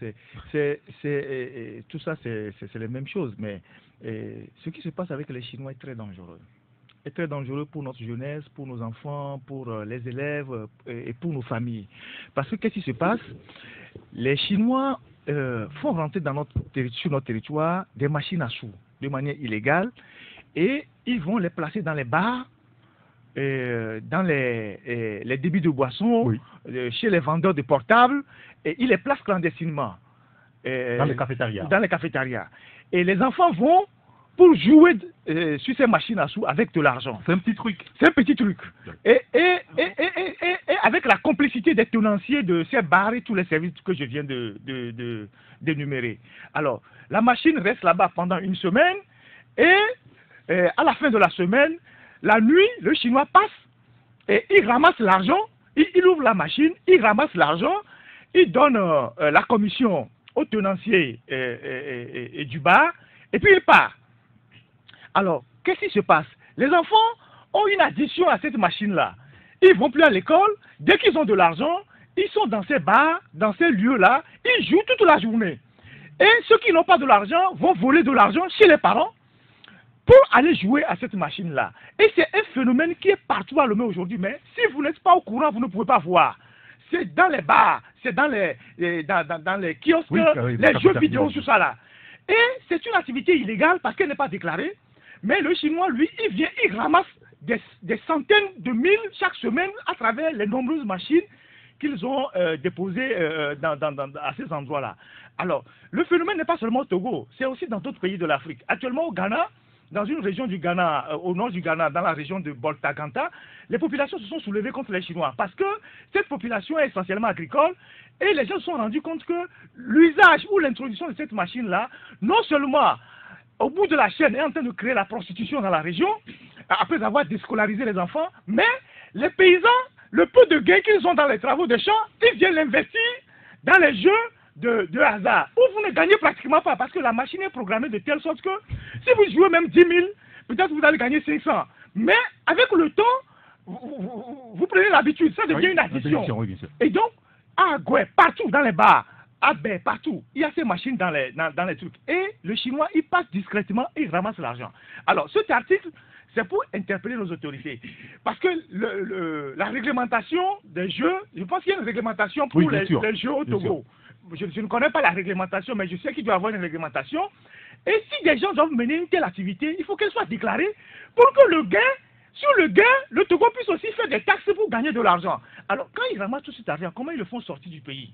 Tout ça, c'est les mêmes choses. Mais ce qui se passe avec les Chinois est très dangereux. Est très dangereux pour notre jeunesse, pour nos enfants, pour les élèves et pour nos familles. Parce que qu'est-ce qui se passe? Les Chinois font rentrer sur notre territoire des machines à sous de manière illégale, et ils vont les placer dans les bars, dans les débits de boissons, oui, chez les vendeurs de portables, et ils les placent clandestinement. Dans les cafétérias. Dans les cafétérias. Et les enfants vont pour jouer sur ces machines à sous avec de l'argent. C'est un petit truc. C'est un petit truc. Et avec la complicité des tenanciers de ces bars et tous les services que je viens d'énumérer. Alors, la machine reste là-bas pendant une semaine, et à la fin de la semaine, la nuit, le Chinois passe et il ramasse l'argent, il ouvre la machine, il ramasse l'argent, il donne la commission au tenancier et du bar, et puis il part. Alors, qu'est-ce qui se passe? Les enfants ont une addiction à cette machine-là. Ils ne vont plus à l'école. Dès qu'ils ont de l'argent, ils sont dans ces bars, dans ces lieux-là. Ils jouent toute la journée. Et ceux qui n'ont pas de l'argent vont voler de l'argent chez les parents pour aller jouer à cette machine-là. Et c'est un phénomène qui est partout à Lomé aujourd'hui. Mais si vous n'êtes pas au courant, vous ne pouvez pas voir. C'est dans les bars, c'est dans les kiosques, oui, les jeux vidéo, tout ça là. Et c'est une activité illégale parce qu'elle n'est pas déclarée. Mais le Chinois, lui, il vient, il ramasse des centaines de mille chaque semaine à travers les nombreuses machines qu'ils ont déposées à ces endroits-là. Alors, le phénomène n'est pas seulement au Togo, c'est aussi dans d'autres pays de l'Afrique. Actuellement, au Ghana, dans une région du Ghana, au nord du Ghana, dans la région de Boltaganta, les populations se sont soulevées contre les Chinois parce que cette population est essentiellement agricole et les gens se sont rendus compte que l'usage ou l'introduction de cette machine-là, non seulement au bout de la chaîne est en train de créer la prostitution dans la région, après avoir déscolarisé les enfants, mais les paysans, le peu de gains qu'ils ont dans les travaux de champs, ils viennent l'investir dans les jeux de hasard, où vous ne gagnez pratiquement pas, parce que la machine est programmée de telle sorte que si vous jouez même 10 000, peut-être vous allez gagner 500. Mais avec le temps, vous prenez l'habitude, ça devient une addiction. Oui, bien sûr. Et donc, à Goué, partout dans les bars, à Bé, partout, il y a ces machines dans les trucs. Et le Chinois, il passe discrètement et il ramasse l'argent. Alors, cet article, c'est pour interpeller nos autorités. Parce que la réglementation des jeux, je pense qu'il y a une réglementation pour les jeux au Togo. Je ne connais pas la réglementation, mais je sais qu'il doit y avoir une réglementation. Et si des gens doivent mener une telle activité, il faut qu'elle soit déclarée pour que le gain sur le gain, le Togo puisse aussi faire des taxes pour gagner de l'argent. Alors, quand ils ramassent tout cet argent, comment ils le font sortir du pays?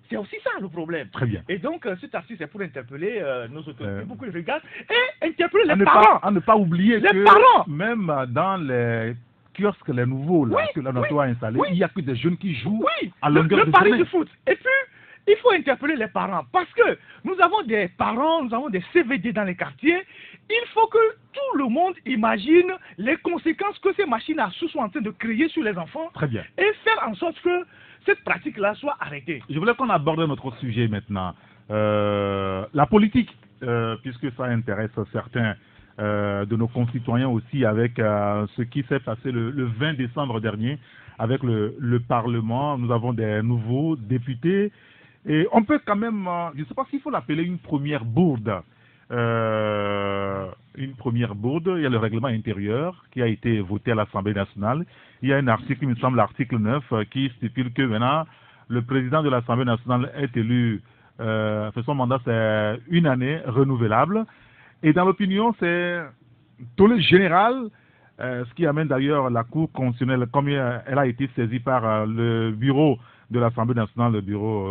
C'est aussi ça le problème. Très bien. Et donc, cet article, c'est pour interpeller nos autorités, beaucoup de regards, et interpeller les parents. À ne pas oublier les que parents. même dans les kiosques, les nouveaux, là, que l'on a installés, il n'y a que des jeunes qui jouent à longueur de pari journée. du foot. Et puis, il faut interpeller les parents parce que nous avons des parents, nous avons des CVD dans les quartiers. Il faut que tout le monde imagine les conséquences que ces machines à sous sont en train de créer sur les enfants. Très bien. Et faire en sorte que cette pratique-là soit arrêtée. Je voulais qu'on aborde notre sujet maintenant. La politique, puisque ça intéresse certains de nos concitoyens aussi avec ce qui s'est passé le 20 décembre dernier avec le Parlement. Nous avons des nouveaux députés. Et on peut quand même, je ne sais pas s'il faut l'appeler une première bourde. Il y a le règlement intérieur qui a été voté à l'Assemblée nationale. Il y a un article, il me semble l'article 9, qui stipule que maintenant, le président de l'Assemblée nationale est élu, son mandat c'est une année renouvelable. Et dans l'opinion, c'est tollé général, ce qui amène d'ailleurs la Cour constitutionnelle, comme elle a été saisie par le bureau de l'Assemblée nationale, le bureau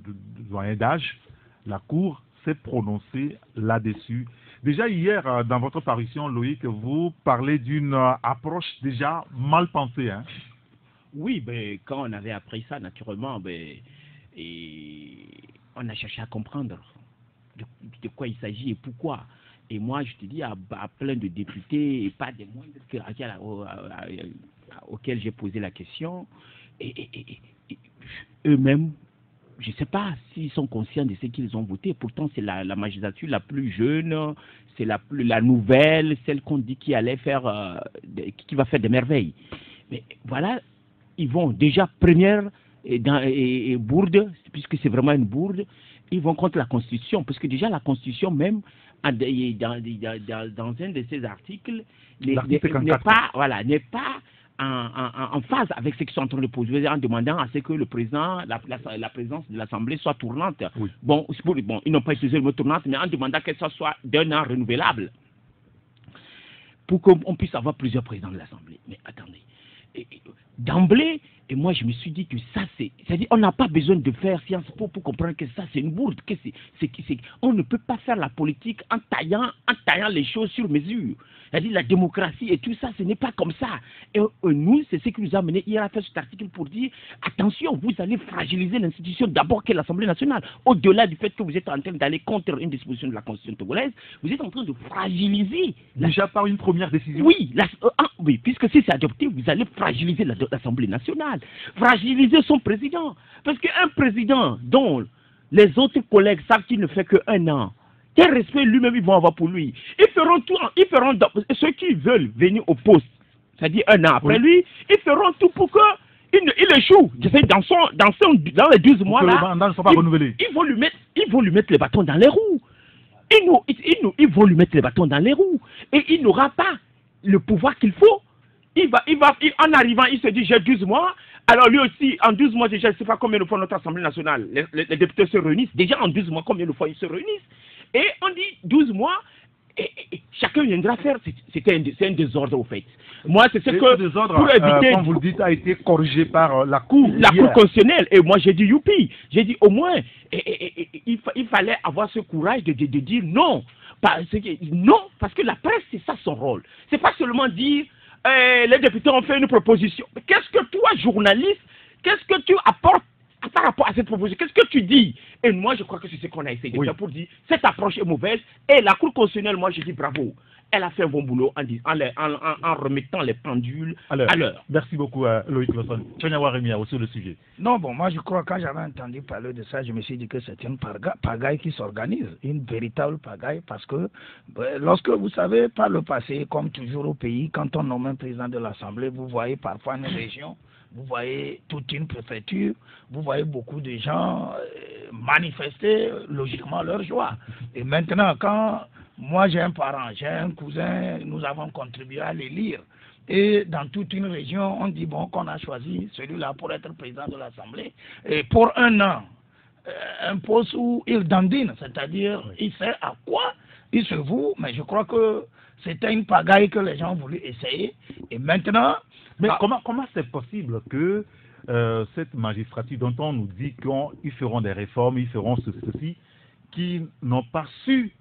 de doyen d'âge, la Cour s'est prononcée là-dessus. Déjà hier, dans votre parution, Loïc, vous parlez d'une approche déjà mal pensée. Hein? Oui, ben, quand on avait appris ça, naturellement, on a cherché à comprendre de quoi il s'agit et pourquoi. Et moi, je te dis, à plein de députés, et pas des moindres auxquels j'ai posé la question, et eux-mêmes, je ne sais pas s'ils sont conscients de ce qu'ils ont voté. Pourtant, c'est la magistrature la plus jeune, c'est la nouvelle, celle qu'on dit qui allait faire, qui va faire des merveilles. Mais voilà, ils vont déjà première et bourde, puisque c'est vraiment une bourde, ils vont contre la Constitution, parce que déjà la Constitution même, dans un de ces articles, n'est pas en phase avec ce qu'ils sont en train de poser, en demandant à ce que le président, la présidence de l'Assemblée soit tournante. Oui. Bon, ils n'ont pas utilisé le mot tournante, mais en demandant qu'elle soit d'un an renouvelable, pour qu'on puisse avoir plusieurs présidents de l'Assemblée. Mais attendez, d'emblée, et moi je me suis dit que ça c'est-à-dire on n'a pas besoin de faire Sciences Po pour comprendre que ça c'est une bourde, on ne peut pas faire la politique en taillant les choses sur mesure. C'est-à-dire la démocratie et tout ça, ce n'est pas comme ça. Et nous, c'est ce qui nous a amené hier à faire cet article pour dire, attention, vous allez fragiliser l'institution d'abord qu'est l'Assemblée nationale. Au-delà du fait que vous êtes en train d'aller contre une disposition de la Constitution togolaise, vous êtes en train de fragiliser. Déjà par une première décision. Oui, oui, puisque si c'est adopté, vous allez fragiliser l'Assemblée nationale, fragiliser son président. Parce qu'un président dont les autres collègues savent qu'il ne fait qu'un an, quel respect lui-même ils vont avoir pour lui? Ils feront tout, ceux qui veulent venir au poste, c'est-à-dire un an après lui, ils feront tout pour qu'il échoue. Dans les 12 mois là, ils vont lui mettre les bâtons dans les roues. Ils vont lui mettre les bâtons dans les roues. Et il n'aura pas le pouvoir qu'il faut. En arrivant, il se dit j'ai 12 mois. Alors lui aussi, en 12 mois déjà, je ne sais pas combien de fois notre Assemblée nationale, les députés se réunissent. Déjà en 12 mois, combien de fois ils se réunissent? Et on dit 12 mois, et chacun viendra faire. C'est un désordre au fait. Moi, c'est ce que, désordre, pour éviter... comme vous le dites, a été corrigé par la Cour. La Cour constitutionnelle. Et moi, j'ai dit youpi. J'ai dit au moins, il fallait avoir ce courage de dire non. Parce que la presse, c'est ça son rôle. C'est pas seulement dire, les députés ont fait une proposition. Mais qu'est-ce que toi, journaliste, qu'est-ce que tu apportes par rapport à cette proposition? Qu'est-ce que tu dis? Et moi, je crois que c'est ce qu'on a essayé de faire pour dire cette approche est mauvaise. Et la Cour constitutionnelle, moi, je dis bravo. Elle a fait un bon boulot en remettant les pendules à l'heure. Merci beaucoup, Loïc Lawson. Tchonyawa Remia, aussi le sujet. Non, bon, moi, je crois, quand j'avais entendu parler de ça, je me suis dit que c'est une pagaille qui s'organise, une véritable pagaille, parce que lorsque, vous savez, par le passé, comme toujours au pays, quand on nomme un président de l'Assemblée, vous voyez parfois une région, vous voyez toute une préfecture, vous voyez beaucoup de gens manifester logiquement leur joie. Et maintenant, quand moi j'ai un parent, j'ai un cousin, nous avons contribué à les lire. Et dans toute une région, on dit bon qu'on a choisi celui-là pour être président de l'Assemblée. Et pour un an, un poste où il dandine, c'est-à-dire il sait à quoi il se voue, mais je crois que c'était une pagaille que les gens ont voulu essayer. Et maintenant... Mais comment c'est possible que cette magistrature dont on nous dit qu'ils feront des réformes, ils feront ceci, qui n'ont pas su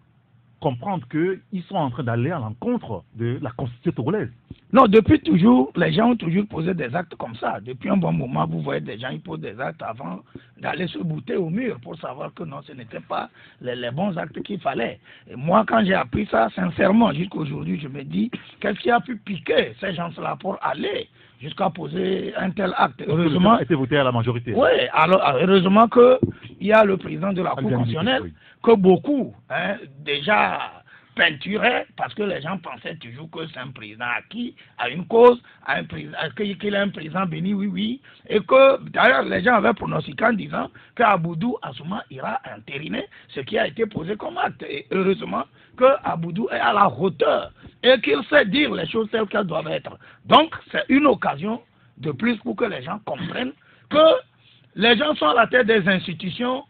comprendre qu'ils sont en train d'aller à l'encontre de la Constitution togolaise? Non, depuis toujours, les gens ont toujours posé des actes comme ça. Depuis un bon moment, vous voyez des gens qui posent des actes avant d'aller se bouter au mur pour savoir que non, ce n'était pas les bons actes qu'il fallait. Et moi, quand j'ai appris ça, sincèrement, jusqu'aujourd'hui, je me dis, qu'est-ce qui a pu piquer ces gens-là pour aller jusqu'à poser un tel acte? Heureusement, était voté à la majorité. Oui, alors heureusement qu'il y a le président de la Cour constitutionnelle, que beaucoup déjà peinturaient, parce que les gens pensaient toujours que c'est un président acquis à une cause, qu'il est un président béni, oui, et que d'ailleurs les gens avaient pronostiqué en disant qu'Aboudou Assouma ira entériner ce qui a été posé comme acte. Et heureusement qu'Aboudou est à la hauteur et qu'il sait dire les choses telles qu'elles doivent être. Donc c'est une occasion de plus pour que les gens comprennent que les gens sont à la tête des institutions.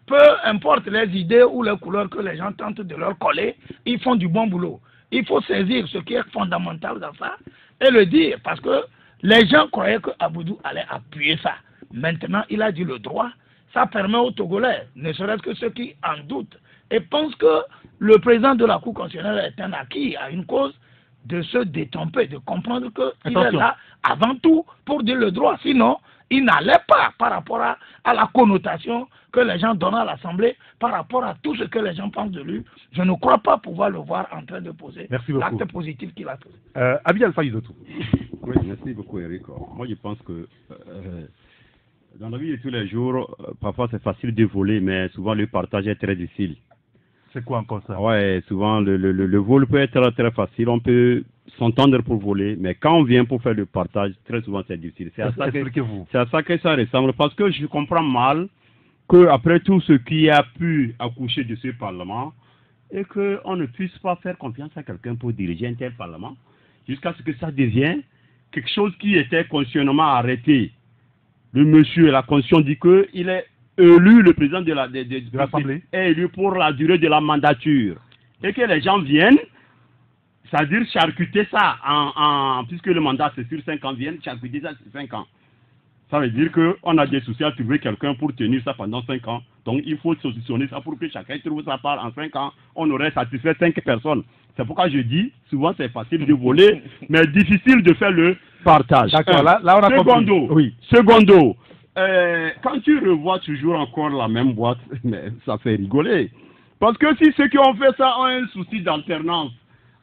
Peu importe les idées ou les couleurs que les gens tentent de leur coller, ils font du bon boulot. Il faut saisir ce qui est fondamental dans ça et le dire, parce que les gens croyaient que Aboudou allait appuyer ça. Maintenant, il a dit le droit. Ça permet aux Togolais, ne serait-ce que ceux qui en doutent, et pensent que le président de la Cour constitutionnelle est un acquis à une cause, de se détromper, de comprendre qu'il est là avant tout pour dire le droit. Sinon, il n'allait pas par rapport à la connotation que les gens donnent à l'Assemblée, par rapport à tout ce que les gens pensent de lui. Je ne crois pas pouvoir le voir en train de poser l'acte positif qu'il a posé. Abi Alpha Izotou. Oui, merci beaucoup Eric. Moi je pense que dans la vie de tous les jours, parfois c'est facile de voler, mais souvent le partage est très difficile. C'est quoi encore ça? Ouais, souvent le vol peut être très facile, on peut s'entendre pour voler, mais quand on vient pour faire le partage, très souvent c'est difficile. C'est à ça que ça ressemble, parce que je comprends mal qu'après tout ce qui a pu accoucher de ce Parlement, et qu'on ne puisse pas faire confiance à quelqu'un pour diriger un tel Parlement, jusqu'à ce que ça devienne quelque chose qui était constitutionnellement arrêté. Le monsieur, la Constitution dit qu'il est élu, le président de l'Assemblée est élu pour la durée de la mandature. Et que les gens viennent, c'est-à-dire charcuter ça, puisque le mandat c'est sur 5 ans, viennent charcuter ça sur 5 ans. Ça veut dire qu'on a des soucis à trouver quelqu'un pour tenir ça pendant 5 ans. Donc il faut solutionner ça pour que chacun trouve sa part en 5 ans. On aurait satisfait 5 personnes. C'est pourquoi je dis, souvent c'est facile de voler, mais difficile de faire le partage. D'accord, là on a compris. Oui. Secondo, quand tu revois toujours encore la même boîte, mais ça fait rigoler. Parce que si ceux qui ont fait ça ont un souci d'alternance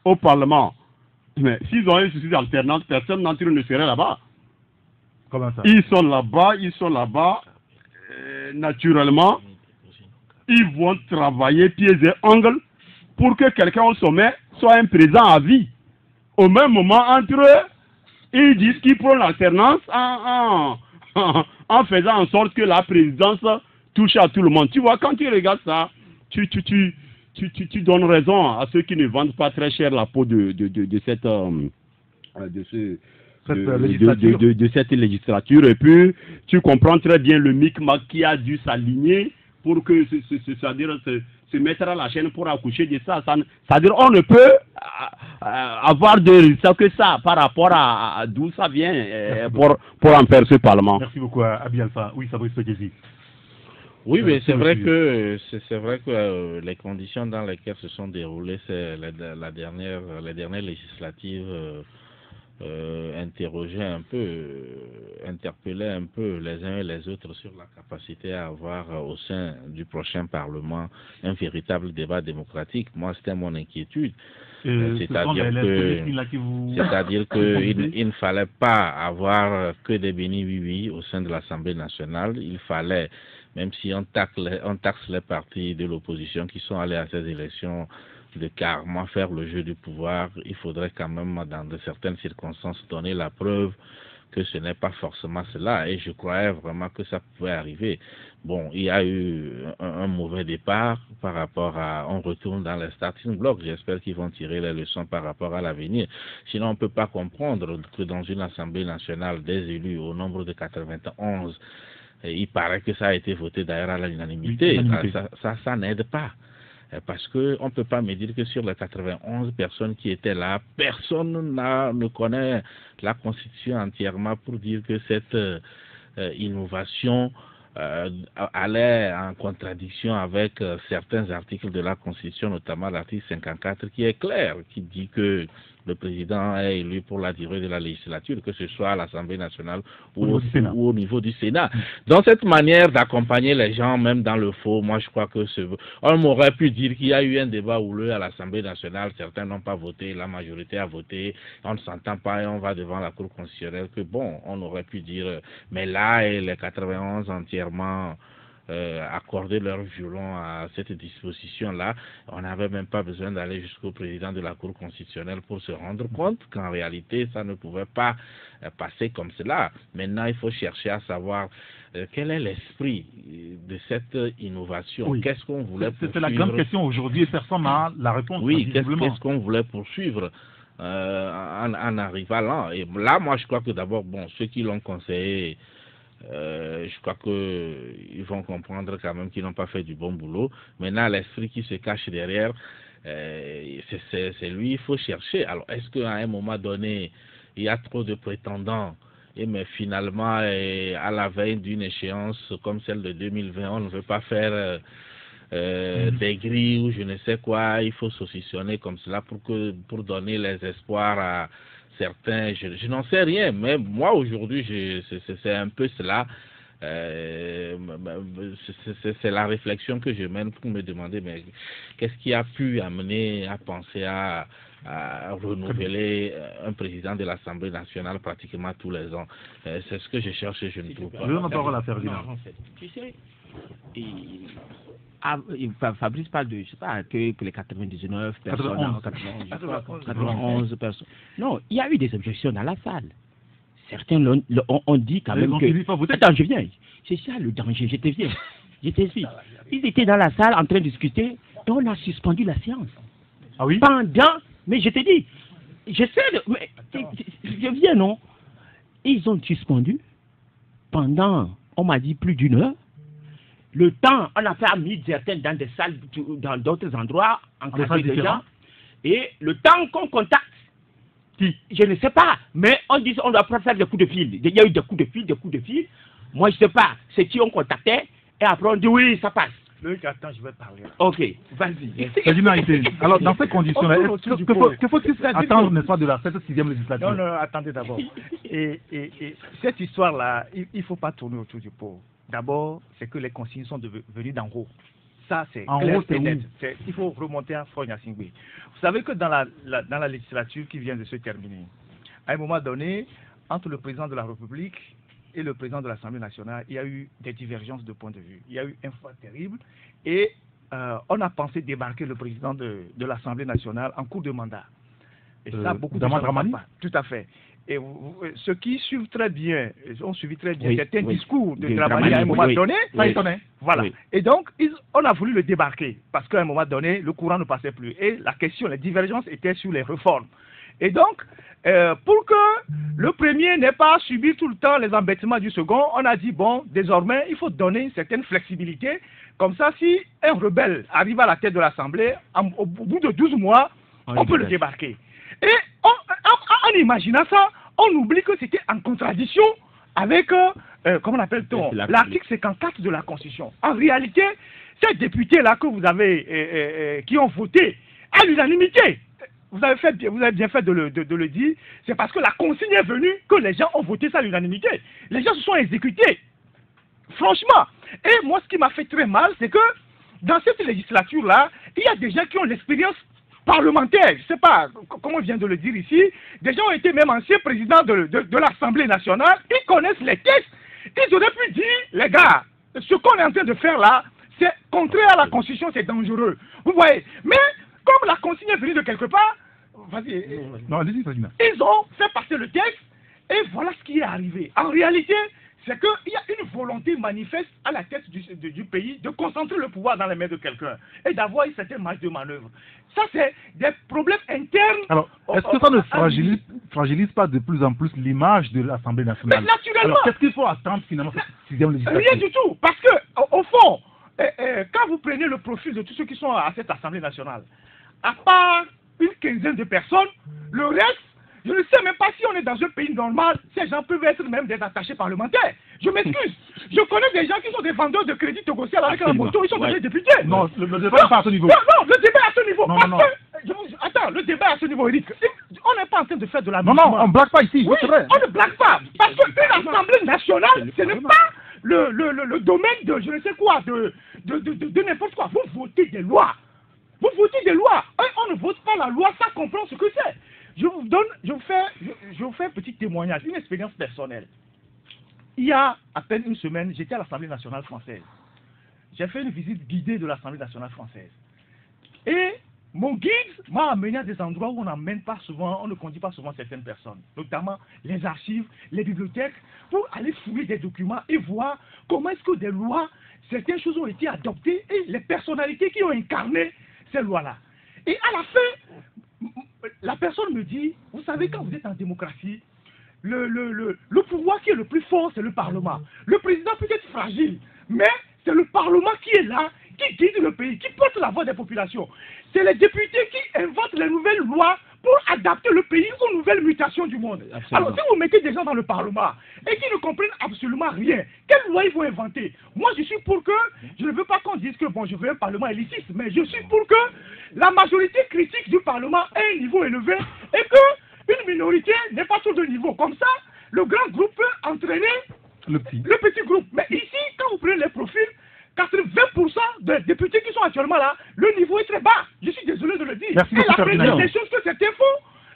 au Parlement, mais s'ils ont un souci d'alternance, personne d'entre eux ne serait là-bas. Comment ça? Ils sont là-bas, naturellement, ils vont travailler pieds et ongles pour que quelqu'un au sommet soit un président à vie. Au même moment, entre eux, ils disent qu'ils prennent l'alternance en faisant en sorte que la présidence touche à tout le monde. Tu vois, quand tu regardes ça, tu donnes raison à ceux qui ne vendent pas très cher la peau de cette législature. Et puis, tu comprends très bien le micmac qui a dû s'aligner pour que c'est-à-dire se mettre à la chaîne pour accoucher de ça. C'est-à-dire on ne peut avoir de résultats que ça par rapport à d'où ça vient pour en faire ce Parlement. Merci beaucoup Abi Alpha. Oui, Fabrice Sokézi. Oui, mais c'est vrai que les conditions dans lesquelles se sont déroulées les dernières législatives interpellaient un peu les uns et les autres sur la capacité à avoir au sein du prochain Parlement un véritable débat démocratique. Moi, c'était mon inquiétude. C'est-à-dire qu'il ne fallait pas avoir que des bénis oui au sein de l'Assemblée nationale. Il fallait, même si on taxe les partis de l'opposition qui sont allés à ces élections, de carrément faire le jeu du pouvoir, il faudrait quand même, dans de certaines circonstances, donner la preuve que ce n'est pas forcément cela. Et je croyais vraiment que ça pouvait arriver. Bon, il y a eu un mauvais départ par rapport à... On retourne dans les starting blocks. J'espère qu'ils vont tirer les leçons par rapport à l'avenir. Sinon, on ne peut pas comprendre que dans une Assemblée nationale des élus au nombre de 91, il paraît que ça a été voté d'ailleurs à l'unanimité. Ça n'aide pas. Parce qu'on ne peut pas me dire que sur les 91 personnes qui étaient là, personne ne connaît la Constitution entièrement pour dire que cette innovation allait en contradiction avec certains articles de la Constitution, notamment l'article 54, qui est clair, qui dit que le président est élu pour la durée de la législature, que ce soit à l'Assemblée nationale ou au niveau du Sénat. Donc cette manière d'accompagner les gens, même dans le faux, moi je crois que on m'aurait pu dire qu'il y a eu un débat houleux à l'Assemblée nationale, certains n'ont pas voté, la majorité a voté, on ne s'entend pas et on va devant la Cour constitutionnelle, que bon, on aurait pu dire, mais là, et les 91 entièrement accorder leur violon à cette disposition-là. On n'avait même pas besoin d'aller jusqu'au président de la Cour constitutionnelle pour se rendre compte qu'en réalité, ça ne pouvait pas passer comme cela. Maintenant, il faut chercher à savoir quel est l'esprit de cette innovation. Oui. Qu'est-ce qu'on voulait poursuivre? C'est la grande question aujourd'hui et personne n'a la réponse. Oui, qu'est-ce qu'on voulait poursuivre en arrivant là? Et là, moi, je crois que d'abord, bon, ceux qui l'ont conseillé, je crois qu'ils vont comprendre quand même qu'ils n'ont pas fait du bon boulot. Maintenant, l'esprit qui se cache derrière, c'est lui, il faut chercher. Alors, est-ce qu'à un moment donné, il y a trop de prétendants, mais finalement, à la veille d'une échéance comme celle de 2020, on ne veut pas faire des grilles ou je ne sais quoi, il faut saucissonner comme cela pour donner les espoirs à certains, je n'en sais rien, mais moi aujourd'hui c'est un peu cela, c'est la réflexion que je mène pour me demander mais qu'est-ce qui a pu amener à penser à renouveler un président de l'Assemblée nationale pratiquement tous les ans. C'est ce que je cherche et je ne trouve pas. Je donne la parole à Ferdinand. Tu sais, Fabrice parle de, je sais pas, que les 99 personnes, 91 personnes. Non, il y a eu des objections dans la salle. Certains ont dit quand même que... Attends, je viens. C'est ça le danger, je t'explique. Ils étaient dans la salle en train de discuter et on a suspendu la séance. Ah oui? Pendant... Mais je te dis, je viens, non? Ils ont suspendu pendant, on m'a dit, plus d'une heure. Le temps, on a fait mis certaines dans des salles, dans d'autres endroits, encadrés de gens. Et le temps qu'on contacte, je ne sais pas, mais on dit on doit pas faire des coups de fil. Il y a eu des coups de fil. Moi, je ne sais pas, c'est qui on contactait. Et après, on dit oui, ça passe. Attends, je vais parler. Ok, vas-y. Alors, dans ces conditions-là, que faut-il attendre, n'est-ce pas, de cette 6e législature? Non, attendez d'abord. Et cette histoire-là, il ne faut pas tourner autour du pot. D'abord, c'est que les consignes sont venues d'en haut. Ça, c'est clair et net. Il faut remonter à Fronya Singwe. Vous savez que dans la législature qui vient de se terminer, à un moment donné, entre le président de la République et le président de l'Assemblée nationale, il y a eu des divergences de point de vue. Il y a eu un froid terrible et on a pensé débarquer le président de l'Assemblée nationale en cours de mandat. Et ça, beaucoup de gens ne savent pas. Tout à fait. Et ceux qui suivent très bien, ont suivi très bien, c'était un discours de Dramani à un moment donné, ça étonnait. Voilà. Et donc, on a voulu le débarquer, parce qu'à un moment donné, le courant ne passait plus. Et la question, les divergences étaient sur les réformes. Et donc, pour que le premier n'ait pas subi tout le temps les embêtements du second, on a dit, bon, désormais, il faut donner une certaine flexibilité. Comme ça, si un rebelle arrive à la tête de l'Assemblée, au bout de 12 mois, on peut le débarquer. Et en imaginant ça, on oublie que c'était en contradiction avec, comment on appelle-t-on, l'article 54 de la Constitution. En réalité, ces députés-là que vous avez, qui ont voté à l'unanimité, vous avez bien fait de le dire, c'est parce que la consigne est venue que les gens ont voté ça à l'unanimité. Les gens se sont exécutés. Franchement. Et moi, ce qui m'a fait très mal, c'est que dans cette législature-là, il y a des gens qui ont l'expérience parlementaire, je ne sais pas comment on vient de le dire ici, des gens ont été même anciens présidents de l'Assemblée nationale, ils connaissent les textes, ils auraient pu dire, les gars, ce qu'on est en train de faire là, c'est contraire à la Constitution, c'est dangereux. Vous voyez, mais comme la consigne est venue de quelque part, vas-y, ils ont fait passer le texte, et voilà ce qui est arrivé. En réalité, c'est qu'il y a une volonté manifeste à la tête du pays de concentrer le pouvoir dans les mains de quelqu'un et d'avoir une certaine marge de manœuvre. Ça, c'est des problèmes internes. Alors, est-ce que ça ne fragilise pas de plus en plus l'image de l'Assemblée nationale? Mais naturellement. Alors, qu'est-ce qu'il faut attendre finalement cette 6e législature? Rien du tout, parce que, au fond, quand vous prenez le profil de tous ceux qui sont à cette Assemblée nationale, à part une quinzaine de personnes, le reste, je ne sais même pas si on est dans un pays normal, ces gens peuvent être même des attachés parlementaires. Je m'excuse. Je connais des gens qui sont des vendeurs de crédit togocial avec la moto, ils sont des députés. Non, le débat n'est pas à ce niveau. Non, le débat est à ce niveau. Non. Attends, le débat est à ce niveau, Eric. On n'est pas en train de faire de la Non, on ne blague pas ici, oui, c'est vrai. On ne blague pas. Parce qu'une Assemblée nationale, ce n'est pas le domaine de je ne sais quoi, de n'importe quoi. Vous votez des lois. Vous votez des lois. On ne vote pas la loi sans comprendre ce que c'est. Je vous fais un petit témoignage, une expérience personnelle. Il y a à peine une semaine, j'étais à l'Assemblée nationale française. J'ai fait une visite guidée de l'Assemblée nationale française. Et mon guide m'a amené à des endroits où on n'emmène pas souvent, on ne conduit pas souvent certaines personnes, notamment les archives, les bibliothèques, pour aller fouiller des documents et voir comment est-ce que des lois, certaines choses ont été adoptées et les personnalités qui ont incarné ces lois-là. Et à la fin, la personne me dit, vous savez, quand vous êtes en démocratie, le pouvoir qui est le plus fort, c'est le Parlement. Le président peut être fragile, mais c'est le Parlement qui est là, qui guide le pays, qui porte la voix des populations. C'est les députés qui inventent les nouvelles lois pour adapter le pays aux nouvelles mutations du monde. Absolument. Alors, si vous mettez des gens dans le Parlement et qui ne comprennent absolument rien, quelles lois ils vont inventer? Moi, je suis pour que, je ne veux pas qu'on dise que, bon, je veux un Parlement élitiste, mais je suis pour que la majorité critique du Parlement ait un niveau élevé et que une minorité n'est pas sur le niveau. Comme ça, le grand groupe peut entraîner le petit groupe. Mais ici, quand vous prenez les profils, 80% des députés qui sont actuellement là, le niveau est très bas. Je suis désolé de le dire. Merci et la première des choses que c'était faux,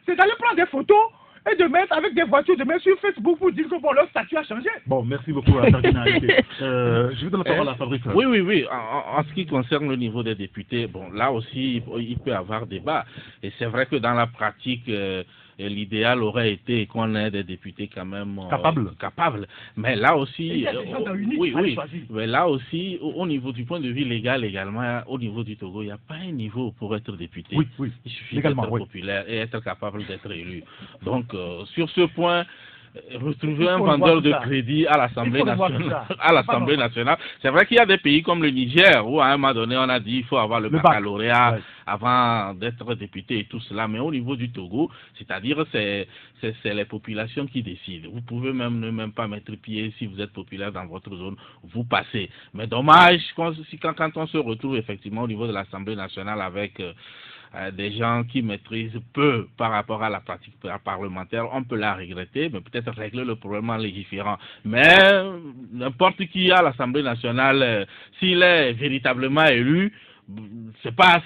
c'est d'aller prendre des photos et de mettre avec des voitures, de mettre sur Facebook pour dire que bon, leur statut a changé. Bon, merci beaucoup à Cardinalité. Je vous donne la parole à Fabrice. Oui. En ce qui concerne le niveau des députés, bon, là aussi, il peut y avoir débat. Et c'est vrai que dans la pratique, l'idéal aurait été qu'on ait des députés quand même capables. Mais là aussi, mais là aussi, au niveau du point de vue légal également, au niveau du Togo, il n'y a pas un niveau pour être député. Oui. Il suffit d'être populaire et être capable d'être élu. Donc, sur ce point, retrouver un vendeur de crédit à l'Assemblée nationale. C'est vrai qu'il y a des pays comme le Niger où à un moment donné on a dit il faut avoir le baccalauréat avant d'être député et tout cela. Mais au niveau du Togo, c'est-à-dire c'est les populations qui décident. Vous pouvez même pas mettre pied si vous êtes populaire dans votre zone, vous passez. Mais dommage quand on se retrouve effectivement au niveau de l'Assemblée nationale avec des gens qui maîtrisent peu par rapport à la pratique parlementaire, on peut la regretter, mais peut-être régler le problème en légiférant. Mais n'importe qui à l'Assemblée nationale, s'il est véritablement élu, c'est pas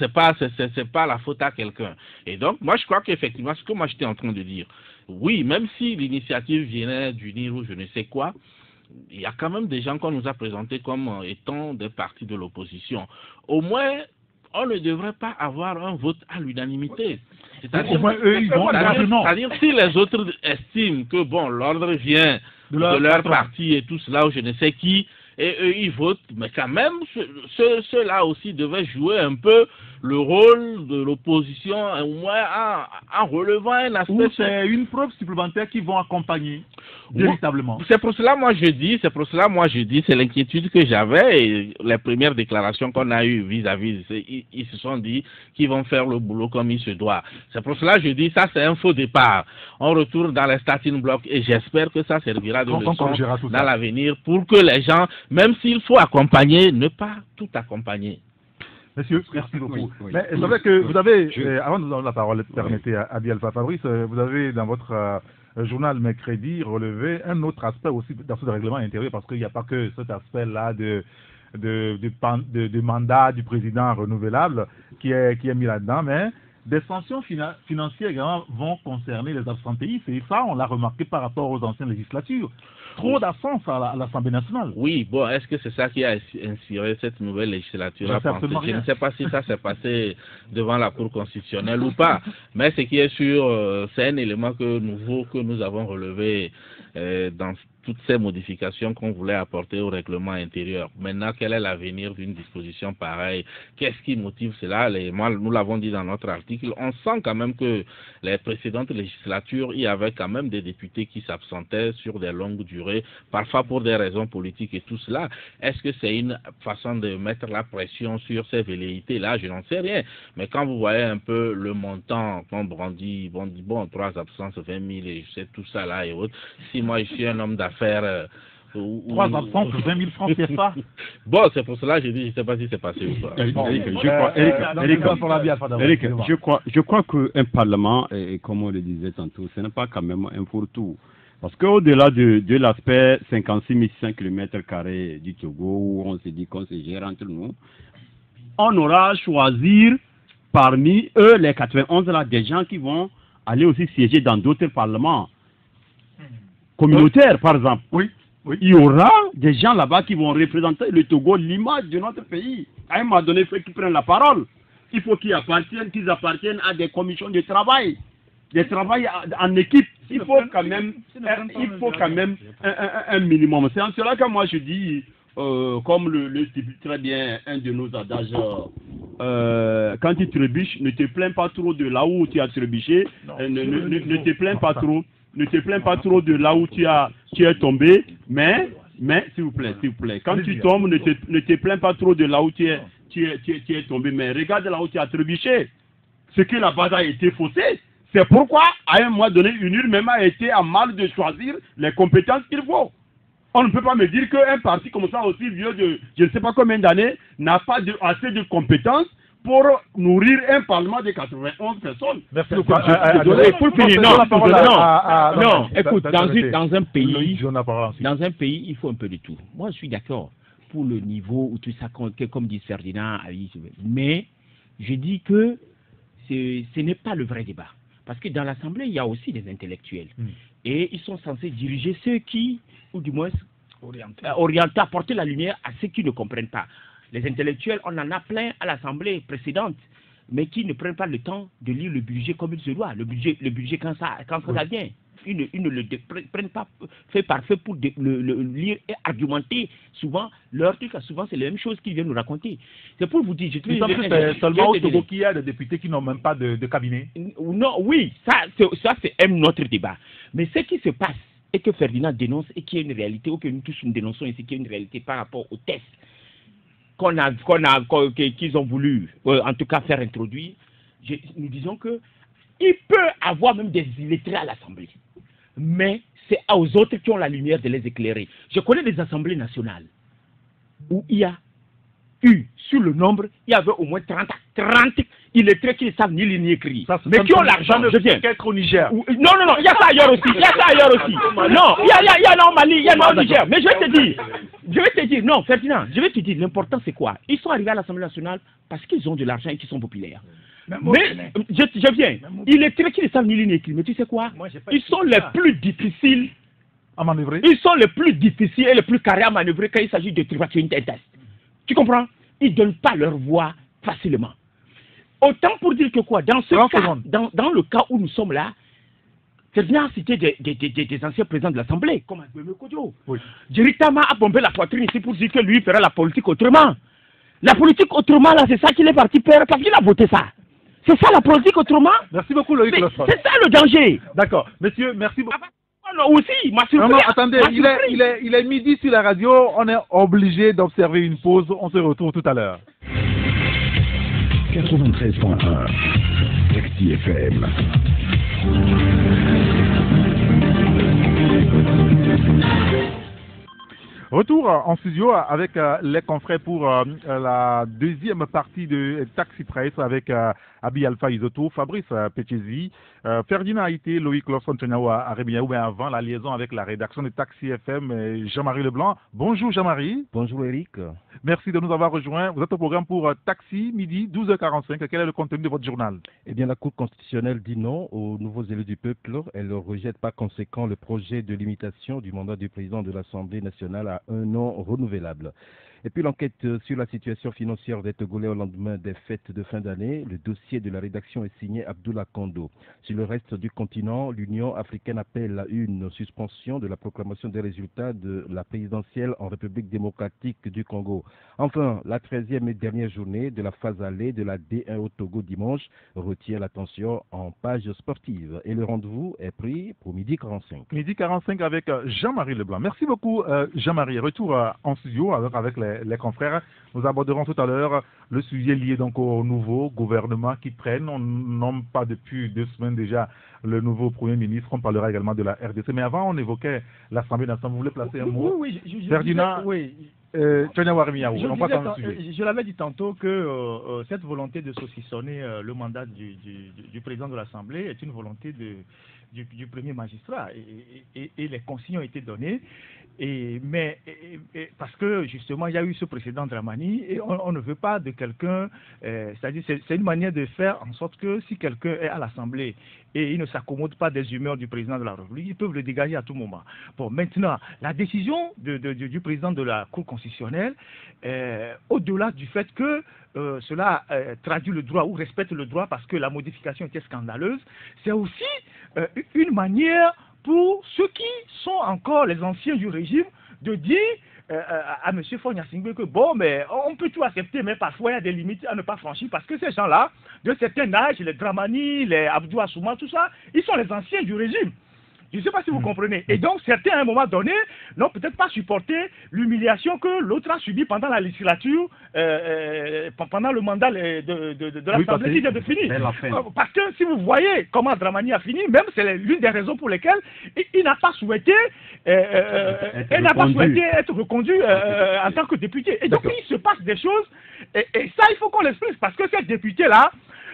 la faute à quelqu'un. Et donc, moi, je crois qu'effectivement, ce que moi j'étais en train de dire, oui, même si l'initiative venait d'unir ou je ne sais quoi, il y a quand même des gens qu'on nous a présentés comme étant des partis de l'opposition. Au moins, on ne devrait pas avoir un vote à l'unanimité. C'est-à-dire si les autres estiment que bon, l'ordre vient de leur parti et tout cela, ou je ne sais qui, et eux ils votent, mais quand même, ceux-là aussi devaient jouer un peu le rôle de l'opposition, au moins en relevant un aspect. Ou c'est une preuve supplémentaire qu'ils vont accompagner véritablement. C'est pour cela moi je dis, c'est l'inquiétude que j'avais et les premières déclarations qu'on a eues vis-à-vis, ils se sont dit qu'ils vont faire le boulot comme il se doit. C'est pour cela que je dis, ça c'est un faux départ. On retourne dans les starting blocks et j'espère que ça servira de leçon dans l'avenir pour que les gens, même s'il faut accompagner, ne pas tout accompagner. Monsieur, merci beaucoup. Mais c'est vrai que vous avez, avant de vous donner la parole, permettez à Abi Alpha Fabrice, vous avez dans votre journal mercredi relevé un autre aspect aussi dans ce règlement intérieur, parce qu'il n'y a pas que cet aspect-là de mandat du président renouvelable qui est mis là-dedans, mais des sanctions financières également vont concerner les absentéistes. Et ça, on l'a remarqué par rapport aux anciennes législatures. Trop d'absence à l'Assemblée nationale. Oui, bon, est-ce que c'est ça qui a inspiré cette nouvelle législature à penser? Je ne sais pas si ça s'est passé devant la Cour constitutionnelle ou pas, mais ce qui est sûr, c'est un élément nouveau que nous avons relevé dans toutes ces modifications qu'on voulait apporter au règlement intérieur. Maintenant, quel est l'avenir d'une disposition pareille? Qu'est-ce qui motive cela? Nous l'avons dit dans notre article, on sent quand même que les précédentes législatures, il y avait quand même des députés qui s'absentaient sur des longues durées. censurés, parfois pour des raisons politiques et tout cela. Est-ce que c'est une façon de mettre la pression sur ces velléités-là? Je n'en sais rien. Mais quand vous voyez un peu le montant qu'on brandit, bon, 3 absences, 20 000 et je sais tout ça là et autres, si moi je suis un homme d'affaires... 3 absences, 20 000 francs CFA. Bon, c'est pour cela que je dis, je ne sais pas si c'est passé ou pas. Je crois qu'un parlement, comme on le disait tantôt, ce n'est pas quand même un fourre-tout. Parce qu'au-delà de l'aspect 56 600 km² du Togo, où on se dit qu'on se gère entre nous, on aura à choisir parmi eux, les 91 là, des gens qui vont aller aussi siéger dans d'autres parlements communautaires, par exemple. Oui. Il y aura des gens là-bas qui vont représenter le Togo, l'image de notre pays. À un moment donné, il faut qu'ils prennent la parole. Il faut qu'ils appartiennent à des commissions de travail, des travail en équipe. Il faut quand même un minimum. C'est en cela que moi je dis, comme le stipule très bien un de nos adages, quand tu trébuches, ne te plains pas trop de là où tu as trébuché, ne te plains pas trop. Ne te plains pas trop de là où tu es tombé, mais s'il vous plaît, quand tu tombes, ne te plains pas trop de là où tu es tombé, mais regarde là où tu as trébuché. Ce que la base a été faussée. C'est pourquoi, à un moment donné, une même a été à mal de choisir les compétences qu'il faut. On ne peut pas me dire qu'un parti comme ça, aussi vieux de je ne sais pas combien d'années, n'a pas assez de compétences pour nourrir un parlement de 91 personnes. Merci beaucoup. Pour finir, non, écoute, dans un pays, il faut un peu de tout. Moi, je suis d'accord pour le niveau où tout ça, comme dit Ferdinand, mais je dis que ce n'est pas le vrai débat. Parce que dans l'Assemblée, il y a aussi des intellectuels. Et ils sont censés diriger ceux qui, ou du moins, orienter, apporter la lumière à ceux qui ne comprennent pas. Les intellectuels, on en a plein à l'Assemblée précédente, mais qui ne prennent pas le temps de lire le budget comme il se doit. Le budget quand ça vient. Ils ne le prennent pas fait parfait pour le lire et argumenter. Souvent, leur truc, souvent, c'est la même chose qu'ils viennent nous raconter. C'est pour vous dire... C'est seulement au Togo qu'il y a des députés qui n'ont même pas de cabinet. Non, oui, ça c'est un autre débat. Mais ce qui se passe, et que Ferdinand dénonce, et qui est une réalité, ou que nous tous nous dénonçons ici, qui est une réalité par rapport aux tests, qu'ils ont voulu, en tout cas, faire introduire, nous disons que il peut avoir même des illettrés à l'Assemblée. Mais c'est aux autres qui ont la lumière de les éclairer. Je connais des assemblées nationales où il y a eu, sur le nombre, il y avait au moins 30 illettrés qui ne savent ni lire ni écrire. Mais qui ont l'argent, je viens. Au Niger. Non, il y a ça ailleurs aussi. Non, il y a au Mali, il y a au Niger. Mais je vais te dire, non, Ferdinand, je vais te dire, l'important c'est quoi? Ils sont arrivés à l'Assemblée nationale parce qu'ils ont de l'argent et qu'ils sont populaires. Mais je viens. Illettrés qui ne savent ni lire ni écrire. Mais tu sais quoi? Ils sont les plus difficiles à manœuvrer. Ils sont les plus difficiles et les plus carrés à manœuvrer quand il s'agit de tribunaux test. Tu comprends? Ils ne donnent pas leur voix facilement. Autant pour dire que quoi? Dans le cas où nous sommes là, c'est bien citer des anciens présidents de l'Assemblée, comme Agbemé Kodjo. Directement a bombé la poitrine ici pour dire que lui fera la politique autrement. La politique autrement, là, c'est ça qu'il est parti faire, parce qu'il a voté ça. C'est ça la politique autrement? Merci beaucoup, Loïc Losson. C'est ça le danger. D'accord. Monsieur, merci beaucoup. Aussi, non, attendez, il est midi sur la radio, on est obligé d'observer une pause, on se retrouve tout à l'heure. 93.1 Taxi FM. Retour en studio avec les confrères pour la deuxième partie de Taxi Press avec Abi Alpha Isoto, Fabrice Pechesi, Ferdinand Haïté, Loïc Losson à Rébiaou, mais avant la liaison avec la rédaction de Taxi FM, Jean-Marie Leblanc. Bonjour Jean-Marie. Bonjour Eric. Merci de nous avoir rejoints. Vous êtes au programme pour Taxi, midi 12h45. Quel est le contenu de votre journal? Eh bien, la Cour constitutionnelle dit non aux nouveaux élus du peuple. Elle rejette par conséquent le projet de limitation du mandat du président de l'Assemblée nationale à un an renouvelable. Et puis l'enquête sur la situation financière des Togolais au lendemain des fêtes de fin d'année. Le dossier de la rédaction est signé Abdoulaye Kondo. Sur le reste du continent, l'Union africaine appelle à une suspension de la proclamation des résultats de la présidentielle en République démocratique du Congo. Enfin, la 13e et dernière journée de la phase allée de la D1 au Togo dimanche retient l'attention en page sportive. Et le rendez-vous est pris pour midi 45. Midi 45 avec Jean-Marie Leblanc. Merci beaucoup Jean-Marie. Retour en studio avec les confrères. Nous aborderons tout à l'heure le sujet lié donc au nouveau gouvernement qui traîne. On nomme pas depuis 2 semaines déjà le nouveau Premier ministre. On parlera également de la RDC. Mais avant, on évoquait l'Assemblée nationale. Vous voulez placer un mot? Oui, Ferdinand, oui. Je l'avais dit tantôt que cette volonté de saucissonner le mandat du président de l'Assemblée est une volonté du premier magistrat et les consignes ont été données. Mais parce que justement il y a eu ce précédent Dramani et on ne veut pas de quelqu'un, c'est-à-dire c'est une manière de faire en sorte que si quelqu'un est à l'Assemblée et il ne s'accommode pas des humeurs du président de la République, ils peuvent le dégager à tout moment. Bon, maintenant, la décision du président de la Cour constitutionnelle, au-delà du fait que cela traduit le droit ou respecte le droit parce que la modification était scandaleuse, c'est aussi une manière pour ceux qui sont encore les anciens du régime de dire à M. Fogna Singbe que bon, mais on peut tout accepter, mais parfois il y a des limites à ne pas franchir parce que ces gens-là, de certain âge, les Dramani, les Abdou Assouma, tout ça, ils sont les anciens du régime. Je ne sais pas si vous comprenez. Et donc, certains, à un moment donné, n'ont peut-être pas supporté l'humiliation que l'autre a subie pendant la législature, pendant le mandat de l'Assemblée qui vient de finir. Parce que si vous voyez comment Dramani a fini, même c'est l'une des raisons pour lesquelles il n'a pas souhaité être reconduit en tant que député. Et donc, il se passe des choses, et ça, il faut qu'on l'explique, parce que ces députés-là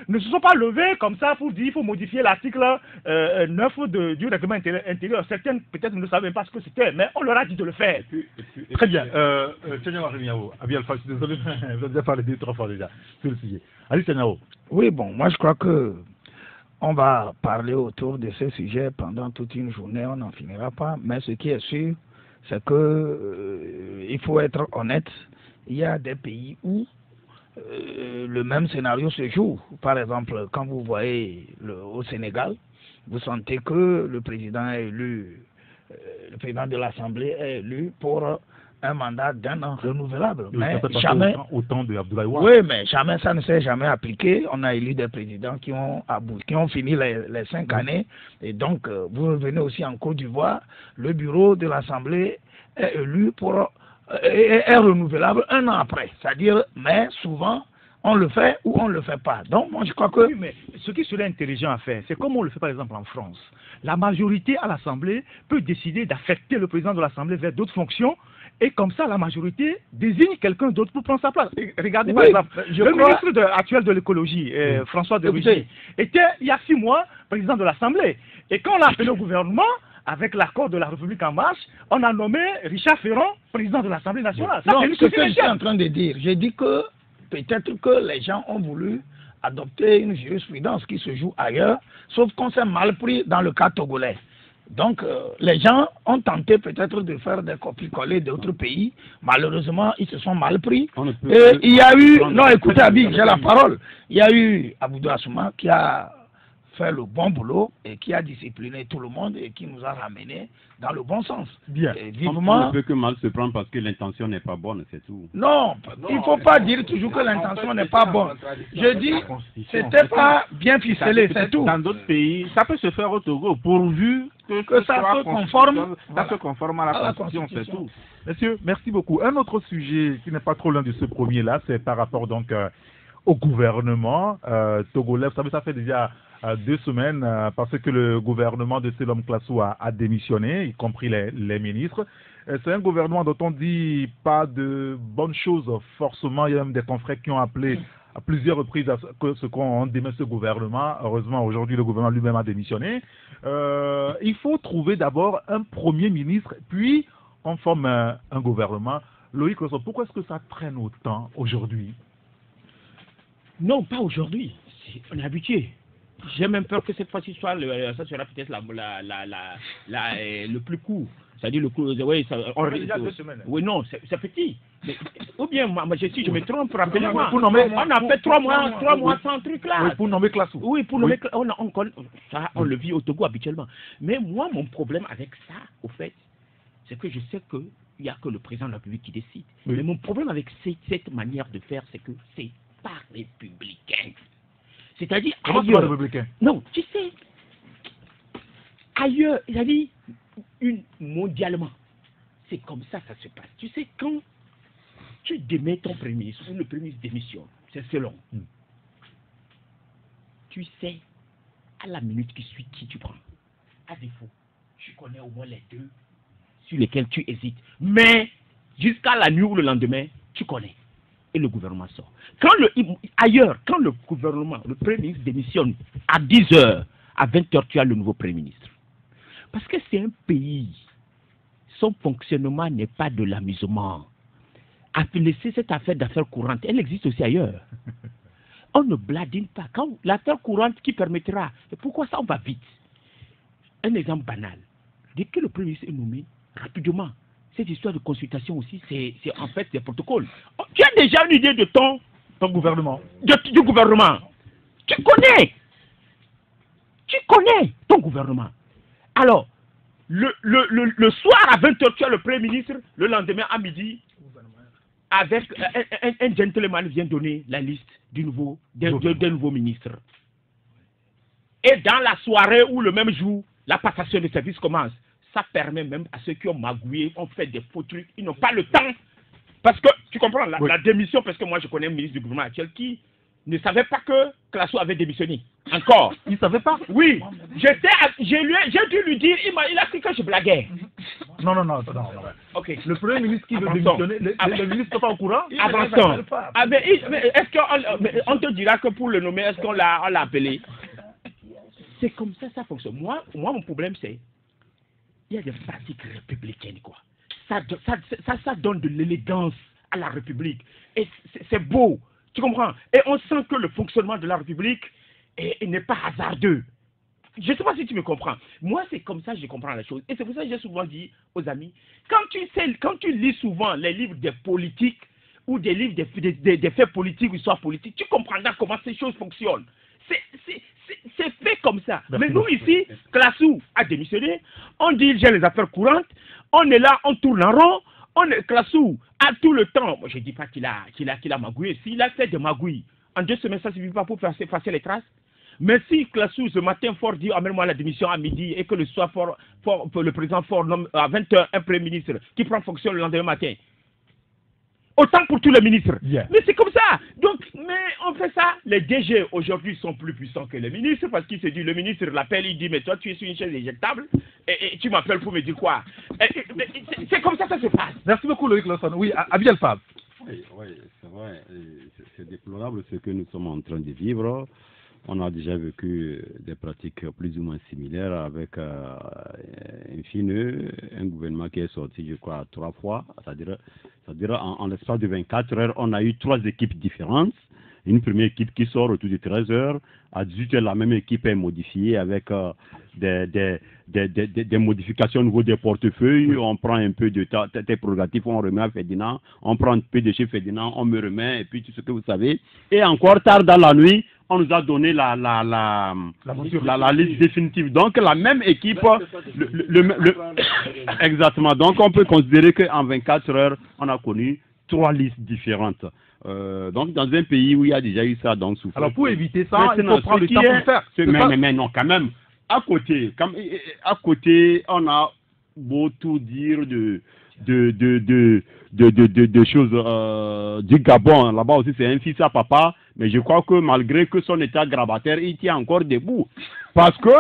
ne se sont pas levés comme ça pour dire qu'il faut modifier l'article 9 du règlement intérieur. Certains peut-être ne savaient pas ce que c'était, mais on leur a dit de le faire. Très bien. Seigneur Arimiao, Abi Alpha, je suis désolé, vous avez déjà parlé 2-3 fois déjà sur le sujet. Allez, Seigneur. Oui, bon, moi je crois que on va parler autour de ce sujet pendant toute une journée, on n'en finira pas, mais ce qui est sûr, c'est que il faut être honnête, il y a des pays où le même scénario se joue. Par exemple, quand vous voyez au Sénégal, vous sentez que le président est élu, le président de l'Assemblée est élu pour un mandat d'un an renouvelable. Mais jamais, autant de Abdoulaye Wade. Oui, mais jamais, ça ne s'est jamais appliqué. On a élu des présidents qui ont fini les 5 années. Et donc, vous revenez aussi en Côte d'Ivoire, le bureau de l'Assemblée est élu pour est renouvelable un an après. C'est-à-dire, mais souvent, on le fait ou on ne le fait pas. Donc, moi, je crois que... Oui, mais ce qui serait intelligent à faire, c'est comme on le fait par exemple en France. La majorité à l'Assemblée peut décider d'affecter le président de l'Assemblée vers d'autres fonctions et comme ça, la majorité désigne quelqu'un d'autre pour prendre sa place. Et regardez par exemple, le ministre actuel de l'écologie, François de Rugy, était il y a 6 mois président de l'Assemblée. Et quand on l'a appelé au gouvernement, avec l'accord de la République en marche, on a nommé Richard Ferrand président de l'Assemblée nationale. Ça, non, c'est ce que je suis en train de dire. J'ai dit que peut-être que les gens ont voulu adopter une jurisprudence qui se joue ailleurs, sauf qu'on s'est mal pris dans le cas togolais. Donc, les gens ont tenté peut-être de faire des copies-collées d'autres pays. Malheureusement, ils se sont mal pris. Et il y a eu... Non, écoutez, Abi, j'ai la parole. Il y a eu Abdou Assouma qui a fait le bon boulot et qui a discipliné tout le monde et qui nous a ramenés dans le bon sens. Bien. Vivement... On ne peut que mal se prendre parce que l'intention n'est pas bonne, c'est tout. Non, il ne faut pas dire toujours que l'intention n'est pas bonne. Je dis, c'était pas bien ficelé, c'est tout. Dans d'autres pays, ça peut se faire au Togo, pourvu que ça se conforme, ça se conforme à la Constitution, c'est tout. Messieurs, merci beaucoup. Un autre sujet qui n'est pas trop loin de ce premier-là, c'est par rapport donc au gouvernement togolais. Vous savez, ça fait déjà 2 semaines parce que le gouvernement de Selom Klassou a démissionné, y compris les ministres. C'est un gouvernement dont on dit pas de bonnes choses forcément. Il y a même des confrères qui ont appelé à plusieurs reprises à ce qu'on démet ce gouvernement. Heureusement, aujourd'hui, le gouvernement lui-même a démissionné. Il faut trouver d'abord un premier ministre, puis on forme un gouvernement. Loïc Rosson, pourquoi est-ce que ça traîne autant aujourd'hui? Non, pas aujourd'hui. On est habitué. J'ai même peur que cette fois-ci ça sera peut-être le plus court. C'est-à-dire le coup, oui, ça, il y a 2 semaines. Oui, non, c'est petit. Mais, ou bien, si je me trompe, rappelez-moi. Pour nommer, on a fait 3 mois sans truc là. Oui, pour nommer Classou. Oui, pour nommer ça, on le vit au Togo habituellement. Mais moi, mon problème avec ça, au fait, c'est que je sais qu'il n'y a que le président de la République qui décide. Oui. Mais mon problème avec cette manière de faire, c'est que c'est pas républicain. C'est-à-dire ailleurs. Républicain? Non, tu sais, ailleurs, c'est-à-dire mondialement, c'est comme ça que ça se passe. Tu sais, quand tu démets ton premier ministre ou le premier ministre démissionne, c'est selon. Tu sais, à la minute qui suit, qui tu prends. À défaut, tu connais au moins les 2 sur lesquels tu hésites. Mais jusqu'à la nuit ou le lendemain, tu connais. Et le gouvernement sort. Ailleurs, quand le gouvernement, le Premier ministre démissionne à 10h, à 20h, tu as le nouveau Premier ministre. Parce que c'est un pays, son fonctionnement n'est pas de l'amusement. À laisser cette affaire d'affaires courantes, elle existe aussi ailleurs. On ne bladine pas. Quand l'affaire courante qui permettra, et pourquoi ça on va vite? Un exemple banal. Dès que le Premier ministre est nommé, rapidement, cette histoire de consultation aussi, c'est en fait des protocoles. Oh, tu as déjà une idée de ton gouvernement. Du gouvernement. Tu connais ton gouvernement. Alors, le soir à 20h, tu as le Premier ministre, le lendemain à midi, avec un gentleman vient donner la liste d'un nouveau ministre. Et dans la soirée ou le même jour, la passation de service commence. Ça permet même à ceux qui ont magouillé, ont fait des faux trucs, ils n'ont pas le temps. Parce que, tu comprends, la démission, parce que moi je connais un ministre du gouvernement actuel qui ne savait pas que Classou avait démissionné. Encore. Il ne savait pas? Oui. J'ai dû lui dire, il a cru que je blaguais. Non. Ok. Le Premier ministre qui veut démissionner, le ministre n'est pas au courant? Avançons. Mais est-ce qu'on te dira que pour le nommer, est-ce qu'on l'a appelé? C'est comme ça fonctionne. Moi, mon problème, c'est il y a des pratiques républicaines, quoi. Ça donne de l'élégance à la République. Et c'est beau. Tu comprends? Et on sent que le fonctionnement de la République n'est pas hasardeux. Je ne sais pas si tu me comprends. Moi, c'est comme ça que je comprends la chose. Et c'est pour ça que j'ai souvent dit aux amis, quand tu lis souvent les livres des politiques ou des livres des faits politiques ou histoires politiques, tu comprendras comment ces choses fonctionnent. C'est fait comme ça. Mais nous ici, Classou a démissionné, on dit j'ai les affaires courantes, on est là, on tourne en rond, Classou a tout le temps. Je ne dis pas qu'il a magouillé. S'il a fait des magouilles, en 2 semaines, ça ne suffit pas pour effacer les traces. Mais si Classou, ce matin, fort dit amène-moi la démission à midi et que le soir, le président Fort nomme à 20h un Premier ministre qui prend fonction le lendemain matin. Autant pour tous les ministres. Yeah. Mais c'est comme ça. Donc, mais on fait ça. Les DG aujourd'hui sont plus puissants que les ministres parce qu'il se dit, le ministre l'appelle, il dit, mais toi tu es sur une chaise éjectable et tu m'appelles pour me dire quoi? C'est comme ça que ça se passe. Merci beaucoup Loïc Lawson. Oui, Abiel Fab. Oui, c'est vrai. C'est déplorable ce que nous sommes en train de vivre. On a déjà vécu des pratiques plus ou moins similaires avec un gouvernement qui est sorti, je crois, 3 fois. C'est-à-dire en l'espace de 24 heures, on a eu 3 équipes différentes. Une première équipe qui sort autour de 13 heures. À 18 heures, la même équipe est modifiée avec des modifications au niveau des portefeuilles. Oui. On prend un peu de tes prérogatives, on remet à Ferdinand. On prend un peu de chez Ferdinand, on me remet, et puis tout ce que vous savez. Et encore tard dans la nuit, on nous a donné la liste définitive. Donc la même équipe, exactement. Donc on peut considérer qu'en 24 heures, on a connu 3 listes différentes. Donc dans un pays où il y a déjà eu ça, donc souffle. Alors pour éviter ça, il faut prendre le temps pour le faire. Mais non, quand même. À côté, on a beau tout dire de choses du Gabon. Là-bas aussi, c'est un fils à papa. Mais je crois que malgré que son état grabataire, il tient encore debout. Parce que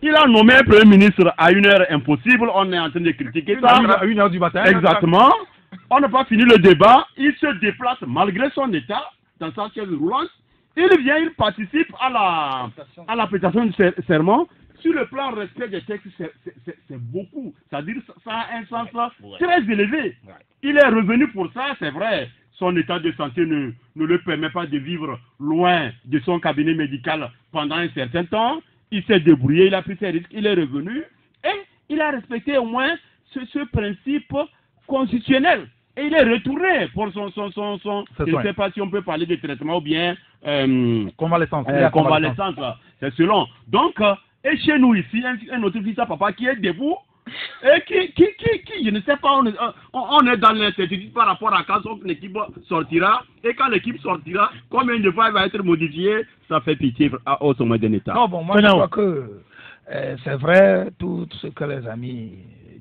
il a nommé un Premier ministre à une heure impossible. On est en train de critiquer ça. À 1h du matin. Exactement. On n'a pas fini le débat. Il se déplace malgré son état dans sa chaise roulante. Il participe à la prestation du serment. Sur le plan respect des textes, c'est beaucoup. C'est-à-dire ça a un sens très élevé. Il est revenu pour ça, c'est vrai. Son état de santé ne le permet pas de vivre loin de son cabinet médical pendant un certain temps. Il s'est débrouillé, il a pris ses risques, il est revenu et il a respecté au moins ce principe constitutionnel. Et il est retourné pour son je ne sais pas si on peut parler de traitement ou bien convalescence. C'est selon. Donc, et chez nous ici, un autre fils à papa qui est debout, et qui je ne sais pas, on est dans l'incertitude par rapport à quand son équipe sortira, et quand l'équipe sortira, combien de fois elle va être modifiée, ça fait pitié au sommet d'un État. Non, bon, moi je crois que c'est vrai tout ce que les amis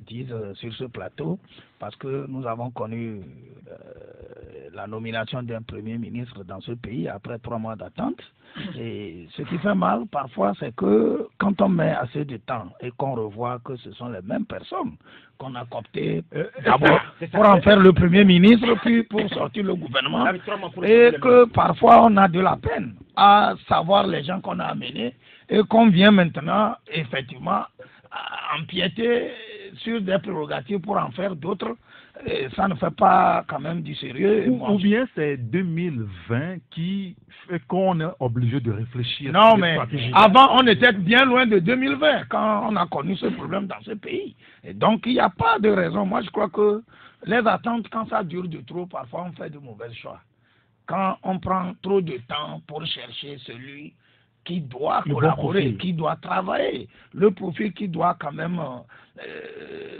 disent sur ce plateau, parce que nous avons connu la nomination d'un premier ministre dans ce pays après 3 mois d'attente. Et ce qui fait mal parfois, c'est que quand on met assez de temps et qu'on revoit que ce sont les mêmes personnes qu'on a cooptées d'abord pour en faire le premier ministre, puis pour sortir le gouvernement, et que parfois on a de la peine à savoir les gens qu'on a amenés et qu'on vient maintenant effectivement empiéter sur des prérogatives pour en faire d'autres. Et ça ne fait pas quand même du sérieux. Ou bien c'est 2020 qui fait qu'on est obligé de réfléchir. Non, mais avant, on était bien loin de 2020 quand on a connu ce problème dans ce pays. Et donc, il n'y a pas de raison. Moi, je crois que les attentes, quand ça dure de trop, parfois, on fait de mauvais choix. Quand on prend trop de temps pour chercher celui qui doit collaborer, qui doit travailler, le profil qui doit quand même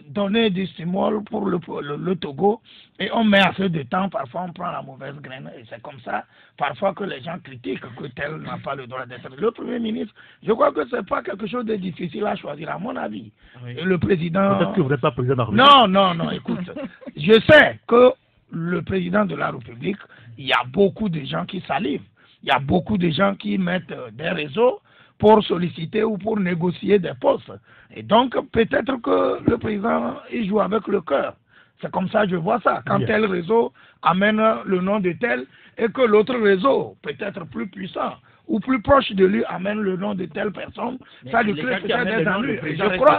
donner du stimule pour le Togo, et on met assez de temps, parfois on prend la mauvaise graine, et c'est comme ça, parfois que les gens critiquent que tel n'a pas le droit d'être le Premier ministre. Je crois que c'est pas quelque chose de difficile à choisir, à mon avis. Oui. Et le président... Peut-être que vous n'êtes pas président de la République. Non, écoute, je sais que le président de la République, il y a beaucoup de gens qui salivent. Il y a beaucoup de gens qui mettent des réseaux pour solliciter ou pour négocier des postes. Et donc, peut-être que le président, il joue avec le cœur. C'est comme ça que je vois ça. Quand tel réseau amène le nom de tel et que l'autre réseau, peut-être plus puissant ou plus proche de lui, amène le nom de telle personne, mais ça lui crée peut-être des ennuis. Je crois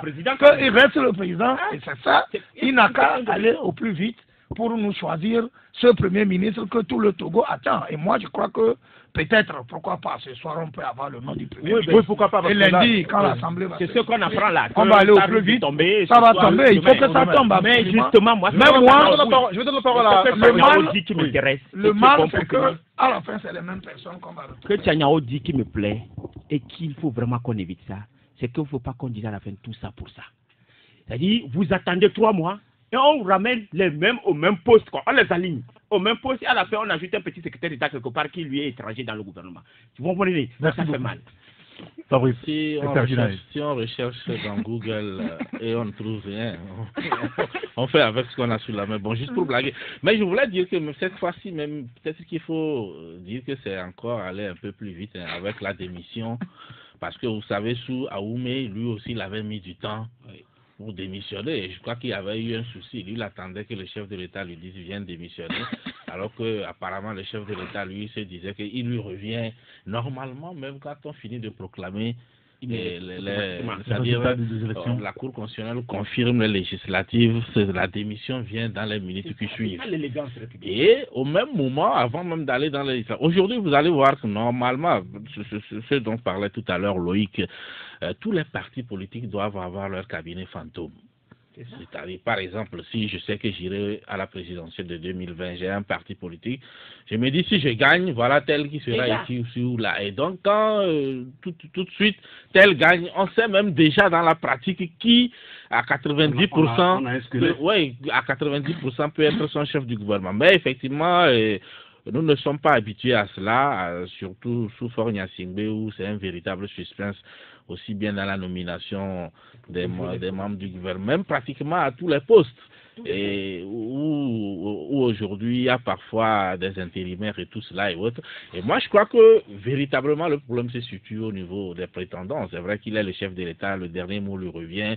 qu'il reste le président et c'est ça. Il n'a qu'à aller au plus vite pour nous choisir ce Premier ministre que tout le Togo attend. Et moi, je crois que peut-être, pourquoi pas, ce soir, on peut avoir le nom du Premier ministre. Oui, pourquoi pas. Et lundi, quand l'Assemblée va... C'est ce qu'on apprend là. On va aller au plus vite. Ça va tomber, il faut que ça tombe. Mais justement, moi, je vais donner la parole à... Le mal, c'est que, à la fin, c'est les mêmes personnes qu'on va retrouver. Ce que Tchanyao dit qui me plaît et qu'il faut vraiment qu'on évite ça, c'est qu'il ne faut pas qu'on dise à la fin tout ça pour ça. C'est-à-dire, vous attendez 3 mois, et on ramène les mêmes au même poste, quoi. On les aligne au même poste, et à la fin, on ajoute un petit secrétaire d'État quelque part qui lui est étranger dans le gouvernement. Tu vois, ça fait mal. Si on recherche dans Google et on ne trouve rien, on fait avec ce qu'on a sous la main. Bon, juste pour blaguer. Mais je voulais dire que cette fois-ci, même, peut-être qu'il faut dire que c'est encore aller un peu plus vite avec la démission. Parce que vous savez, sous Aoumé, lui aussi, il avait mis du temps pour démissionner. Et je crois qu'il y avait eu un souci. Lui, il attendait que le chef de l'État lui dise viens démissionner. Alors que apparemment le chef de l'État, lui, se disait qu'il lui revient normalement, même quand on finit de proclamer c'est-à-dire la Cour constitutionnelle confirme les législatives, la démission vient dans les minutes qui suivent. Et au même moment, avant même d'aller dans les législatives, aujourd'hui vous allez voir que normalement, ce dont parlait tout à l'heure Loïc, tous les partis politiques doivent avoir leur cabinet fantôme. C'est-à-dire, par exemple, si je sais que j'irai à la présidentielle de 2020, j'ai un parti politique, je me dis si je gagne, voilà tel qui sera ici ou là. Et donc, quand tout de suite, tel gagne, on sait même déjà dans la pratique qui, à 90%, à 90% peut être son chef du gouvernement. Mais effectivement, nous ne sommes pas habitués à cela, surtout sous Faure Gnassingbé où c'est un véritable suspense, aussi bien dans la nomination des membres du gouvernement, même pratiquement à tous les postes. Et où aujourd'hui il y a parfois des intérimaires et tout cela et autres. Et moi je crois que véritablement le problème se situe au niveau des prétendants. C'est vrai qu'il est le chef de l'État, le dernier mot lui revient.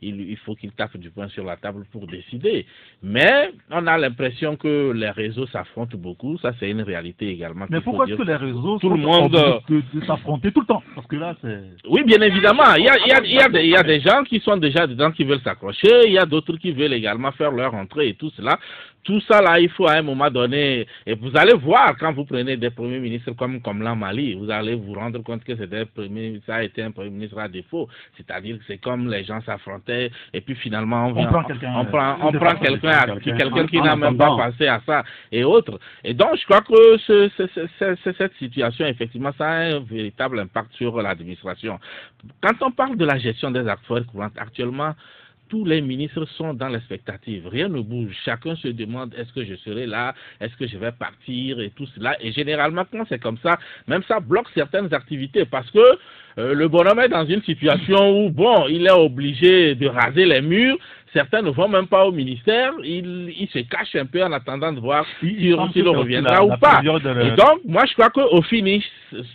Il faut qu'il tape du poing sur la table pour décider. Mais on a l'impression que les réseaux s'affrontent beaucoup. Ça, c'est une réalité également. Mais pourquoi est-ce que les réseaux tout le monde de s'affronter tout le temps? Parce que là, c'est... Oui, bien évidemment. Il y a des gens qui sont déjà dedans, qui veulent s'accrocher. Il y a d'autres qui veulent également faire leur entrée et tout cela. Tout ça, là, il faut à un moment donné... Et vous allez voir, quand vous prenez des premiers ministres comme la Mali, vous allez vous rendre compte que ça a été un premier ministre à défaut. C'est-à-dire que c'est comme les gens s'affrontaient essaie, et puis finalement on prend quelqu'un qui n'a même pas pensé à ça, et autres. Et donc, je crois que cette situation, effectivement, ça a un véritable impact sur l'administration. Quand on parle de la gestion des affaires courantes, actuellement, tous les ministres sont dans l'expectative. Rien ne bouge. Chacun se demande est-ce que je serai là, est-ce que je vais partir et tout cela. Et généralement, quand c'est comme ça, même ça bloque certaines activités parce que le bonhomme est dans une situation où, bon, il est obligé de raser les murs. Certains ne vont même pas au ministère. Il se cache un peu en attendant de voir s'il reviendra ou pas. Et donc, moi, je crois qu'au finish,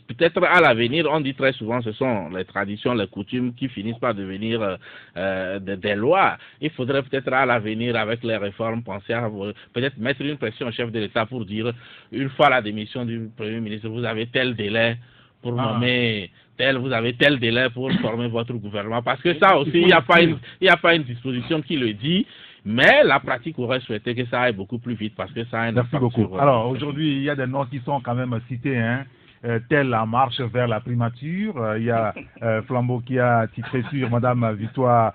peut-être à l'avenir, on dit très souvent, ce sont les traditions, les coutumes qui finissent par devenir des lois. Il faudrait peut-être à l'avenir, avec les réformes, penser à peut-être mettre une pression au chef de l'État pour dire, une fois la démission du Premier ministre, vous avez tel délai pour nommer vous avez tel délai pour former votre gouvernement. Parce que ça aussi, il n'y a pas une disposition qui le dit, mais la pratique aurait souhaité que ça aille beaucoup plus vite parce que ça a un impact. Merci beaucoup. Alors, aujourd'hui, il y a des noms qui sont quand même cités, hein. Telle la marche vers la primature. Il y a Flambeau qui a titré sur Madame Victoire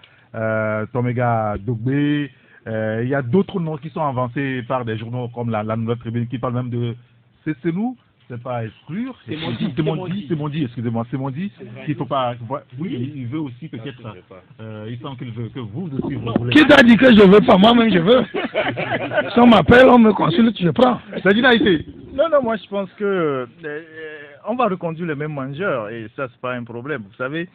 Tomega Dogbe. Il y a d'autres noms qui sont avancés par des journaux comme la Nouvelle Tribune qui parlent même de c'est nous. C'est pas exclure. C'est mon dit, excusez-moi, c'est mon dit qu'il faut pas. Oui, il veut aussi peut-être. Il semble qu'il veut que vous aussi vous voulez. Qui t'a dit que je veux pas? Moi-même je veux. Si on m'appelle, on me consulte, je prends. Ça dit été. Non, moi je pense que on va reconduire le même mangeur et ça c'est pas un problème. Vous savez,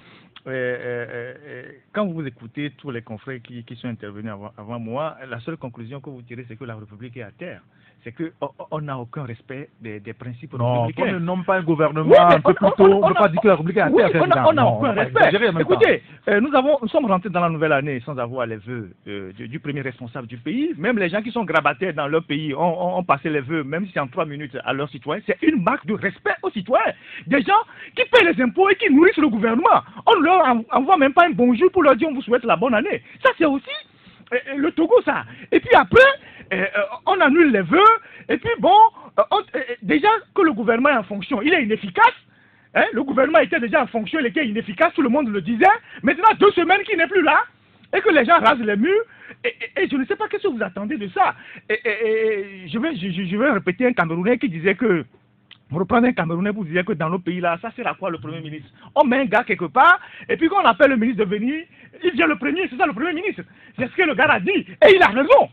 quand vous écoutez tous les confrères qui sont intervenus avant moi, la seule conclusion que vous tirez c'est que la République est à terre. C'est qu'on n'a aucun respect des principes républicains. On ne nomme pas un gouvernement un peu plus tôt, on ne peut pas dire que la République est à terre. On n'a aucun respect. Écoutez, nous sommes rentrés dans la nouvelle année sans avoir les vœux du premier responsable du pays. Même les gens qui sont grabataires dans leur pays ont passé les vœux, même si c'est en 3 minutes à leurs citoyens. C'est une marque de respect aux citoyens. Des gens qui paient les impôts et qui nourrissent le gouvernement. On ne leur envoie même pas un bonjour pour leur dire on vous souhaite la bonne année. Ça, c'est aussi le Togo, ça. Et puis après, on annule les vœux, et puis bon, déjà que le gouvernement est en fonction, il est inefficace. Hein, le gouvernement était déjà en fonction, il était inefficace, tout le monde le disait. Maintenant, 2 semaines qu'il n'est plus là, et que les gens rasent les murs, et je ne sais pas qu'est-ce que vous attendez de ça. Je vais répéter un Camerounais qui disait que, vous reprenez un Camerounais pour dire que dans nos pays là, ça sert à quoi le Premier ministre? On met un gars quelque part, et puis quand on appelle le ministre de venir, il vient le premier, c'est ça le Premier ministre. C'est ce que le gars a dit, et il a raison.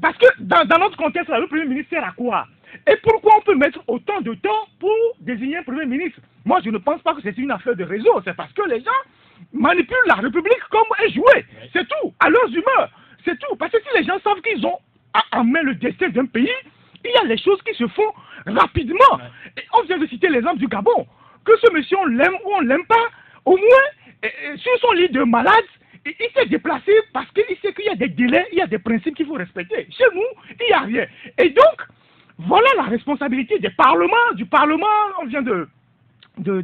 Parce que dans notre contexte là, le Premier ministre sert à quoi? Et pourquoi on peut mettre autant de temps pour désigner un Premier ministre? Moi je ne pense pas que c'est une affaire de réseau, c'est parce que les gens manipulent la République comme un jouet. C'est tout, à leurs humeurs. C'est tout. Parce que si les gens savent qu'ils ont en main le destin d'un pays, il y a les choses qui se font rapidement. Et on vient de citer l'exemple du Gabon. Que ce monsieur, on l'aime ou on ne l'aime pas, au moins, sur son lit de malade, il s'est déplacé parce qu'il sait qu'il y a des délais, il y a des principes qu'il faut respecter. Chez nous, il n'y a rien. Et donc, voilà la responsabilité du Parlement, on vient de le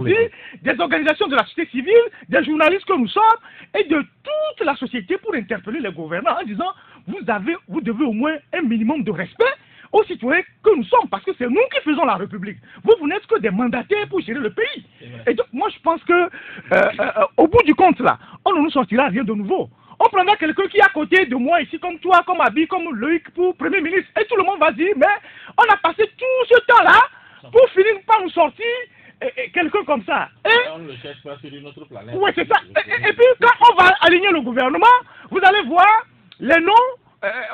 dire, des organisations de la société civile, des journalistes que nous sommes, et de toute la société pour interpeller les gouvernants en disant vous devez au moins un minimum de respect aux citoyens que nous sommes, parce que c'est nous qui faisons la République. Vous n'êtes que des mandataires pour gérer le pays. Et donc, moi, je pense que, au bout du compte, là, on ne nous sortira rien de nouveau. On prendra quelqu'un qui est à côté de moi ici, comme toi, comme Abi, comme Loïc, pour Premier ministre, et tout le monde va dire, mais on a passé tout ce temps-là pour finir par nous sortir quelqu'un comme ça. Et on ne le cherche pas sur une autre planète. Oui, c'est ça. Et puis, quand on va aligner le gouvernement, vous allez voir les noms,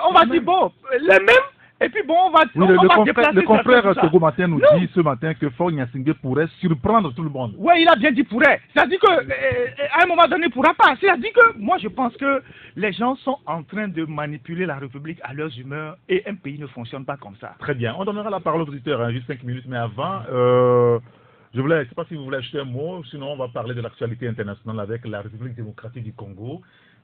on va dire, bon, les mêmes. Et puis bon, on va le confrère Togo Matin nous dit ce matin que Faure Gnassingbé pourrait surprendre tout le monde. Oui, il a bien dit pourrait. C'est-à-dire qu'à un moment donné, il ne pourra pas. C'est-à-dire que moi, je pense que les gens sont en train de manipuler la République à leurs humeurs et un pays ne fonctionne pas comme ça. Très bien. On donnera la parole aux auditeurs, juste 5 minutes, mais avant, je ne sais pas si vous voulez ajouter un mot, sinon on va parler de l'actualité internationale avec la République démocratique du Congo.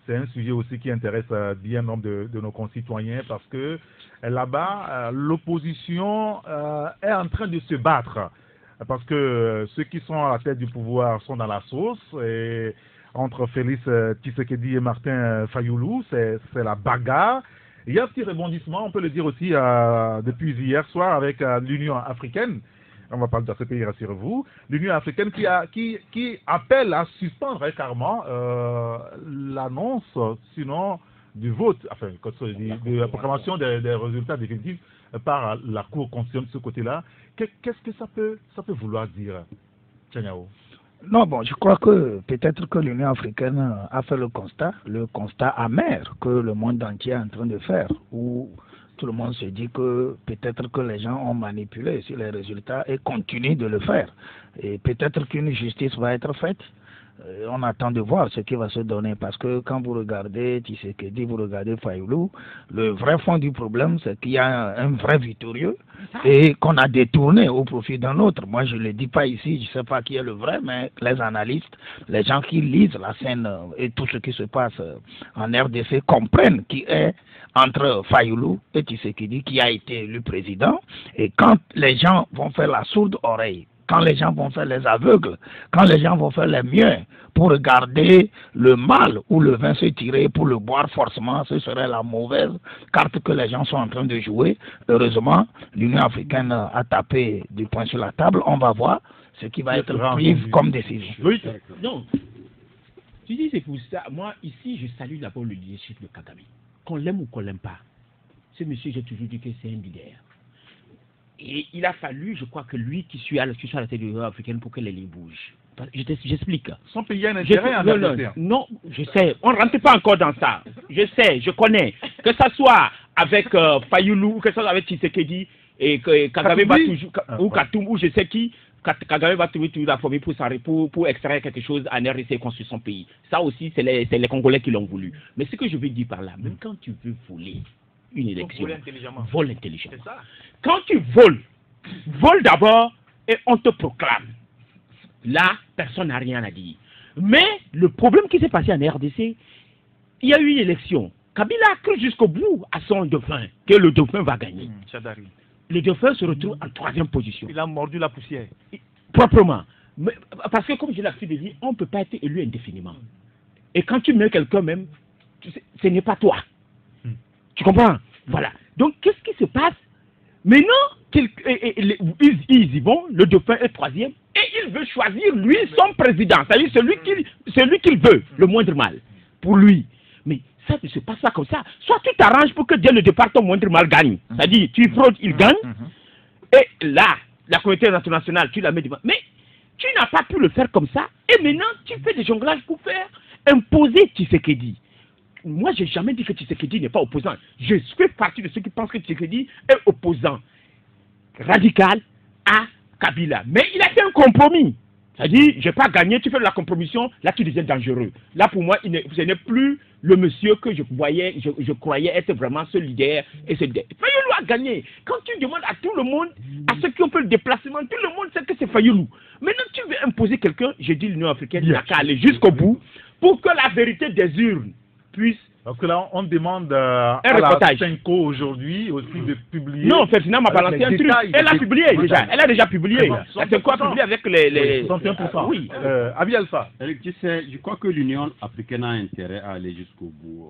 C'est un sujet aussi qui intéresse bien nombre de nos concitoyens parce que là-bas, l'opposition est en train de se battre. Parce que ceux qui sont à la tête du pouvoir sont dans la sauce. Et entre Félix Tshisekedi et Martin Fayoulou, c'est la bagarre. Il y a un petit rebondissement, on peut le dire aussi, depuis hier soir avec l'Union africaine. on va parler de ce pays, rassurez-vous, l'Union africaine qui appelle à suspendre carrément l'annonce, sinon du vote, enfin, de la proclamation des résultats définitifs par la Cour constitutionnelle de ce côté-là. Qu'est-ce que ça peut vouloir dire, Tchaniao? Non, bon, je crois que peut-être que l'Union africaine a fait le constat amer que le monde entier est en train de faire, où tout le monde se dit que peut-être que les gens ont manipulé sur les résultats et continuent de le faire. Et peut-être qu'une justice va être faite. On attend de voir ce qui va se donner, parce que quand vous regardez Tshisekedi, vous regardez Fayoulou, le vrai fond du problème, c'est qu'il y a un vrai victorieux et qu'on a détourné au profit d'un autre. Moi, je ne le dis pas ici, je ne sais pas qui est le vrai, mais les analystes, les gens qui lisent la scène et tout ce qui se passe en RDC comprennent qui est entre Fayoulou et Tshisekedi qui a été élu président. Et quand les gens vont faire la sourde oreille, quand les gens vont faire les aveugles, quand les gens vont faire les mieux pour regarder le mal ou le vin se tirer pour le boire forcément, ce serait la mauvaise carte que les gens sont en train de jouer. Heureusement, l'Union africaine a tapé du poing sur la table. On va voir ce qui va être pris comme décision. Oui. Non, tu dis c'est pour ça. Moi, ici, je salue d'abord le leadership de Kagame. Qu'on l'aime ou qu'on l'aime pas. Ce monsieur, j'ai toujours dit que c'est un leader. Et il a fallu, je crois que lui qui soit à la tête de l'Union africaine pour que les lignes bougent. J'explique. Son pays a un intérêt en RDC. Non, je sais. On ne rentre pas encore dans ça. Je sais, je connais. Que ça soit avec Fayoulou, que ça soit avec Tshisekedi, et que Kagame va toujours, ou Katoum, ou je sais qui, Kagame va toujours la former pour extraire quelque chose en RDC et construire son pays. Ça aussi, c'est les Congolais qui l'ont voulu. Mais ce que je veux dire par là, même quand tu veux voler une élection, vole intelligemment. Quand tu voles, vole d'abord et on te proclame. Là, personne n'a rien à dire. Mais le problème qui s'est passé en RDC, il y a eu une élection. Kabila a cru jusqu'au bout à son dauphin, que le dauphin va gagner. Le dauphin se retrouve en 3e position. Il a mordu la poussière. Proprement. Mais, parce que comme je l'ai dit, on ne peut pas être élu indéfiniment. Et quand tu mets quelqu'un même, ce n'est pas toi. Tu comprends? Voilà. Donc, qu'est-ce qui se passe? Maintenant, ils y vont, le dauphin est 3e, et il veut choisir, lui, son président. C'est-à-dire celui qu'il veut, le moindre mal, pour lui. Mais ça ne se passe pas comme ça. Soit tu t'arranges pour que dès le départ, ton moindre mal gagne. C'est-à-dire, tu fraudes, il gagne, et là, la communauté internationale, tu la mets devant. Mais tu n'as pas pu le faire comme ça, et maintenant, tu fais des jonglages pour faire imposer Tshisekedi. Moi, je n'ai jamais dit que Tshisekedi n'est pas opposant. Je fais partie de ceux qui pensent que Tshisekedi est opposant radical à Kabila. Mais il a fait un compromis. C'est-à-dire, je n'ai pas gagné, tu fais de la compromission, là tu deviens dangereux. Là pour moi, ce n'est plus le monsieur que je croyais être vraiment ce leader et ce leader. Fayoulou a gagné. Quand tu demandes à tout le monde, à ceux qui ont fait le déplacement, tout le monde sait que c'est Fayoulou. Maintenant, tu veux imposer quelqu'un, je dis l'Union africaine n'a qu'à aller jusqu'au bout pour que la vérité des urnes puisse. Parce que là, on demande à la Senko aujourd'hui aussi de publier. Non, Ferdinand m'a balancé un truc. Elle a publié déjà. Elle a déjà publié. La Senko a publié avec les 61%. Oui. Abi Alpha. Tu sais, je crois que l'Union africaine a intérêt à aller jusqu'au bout.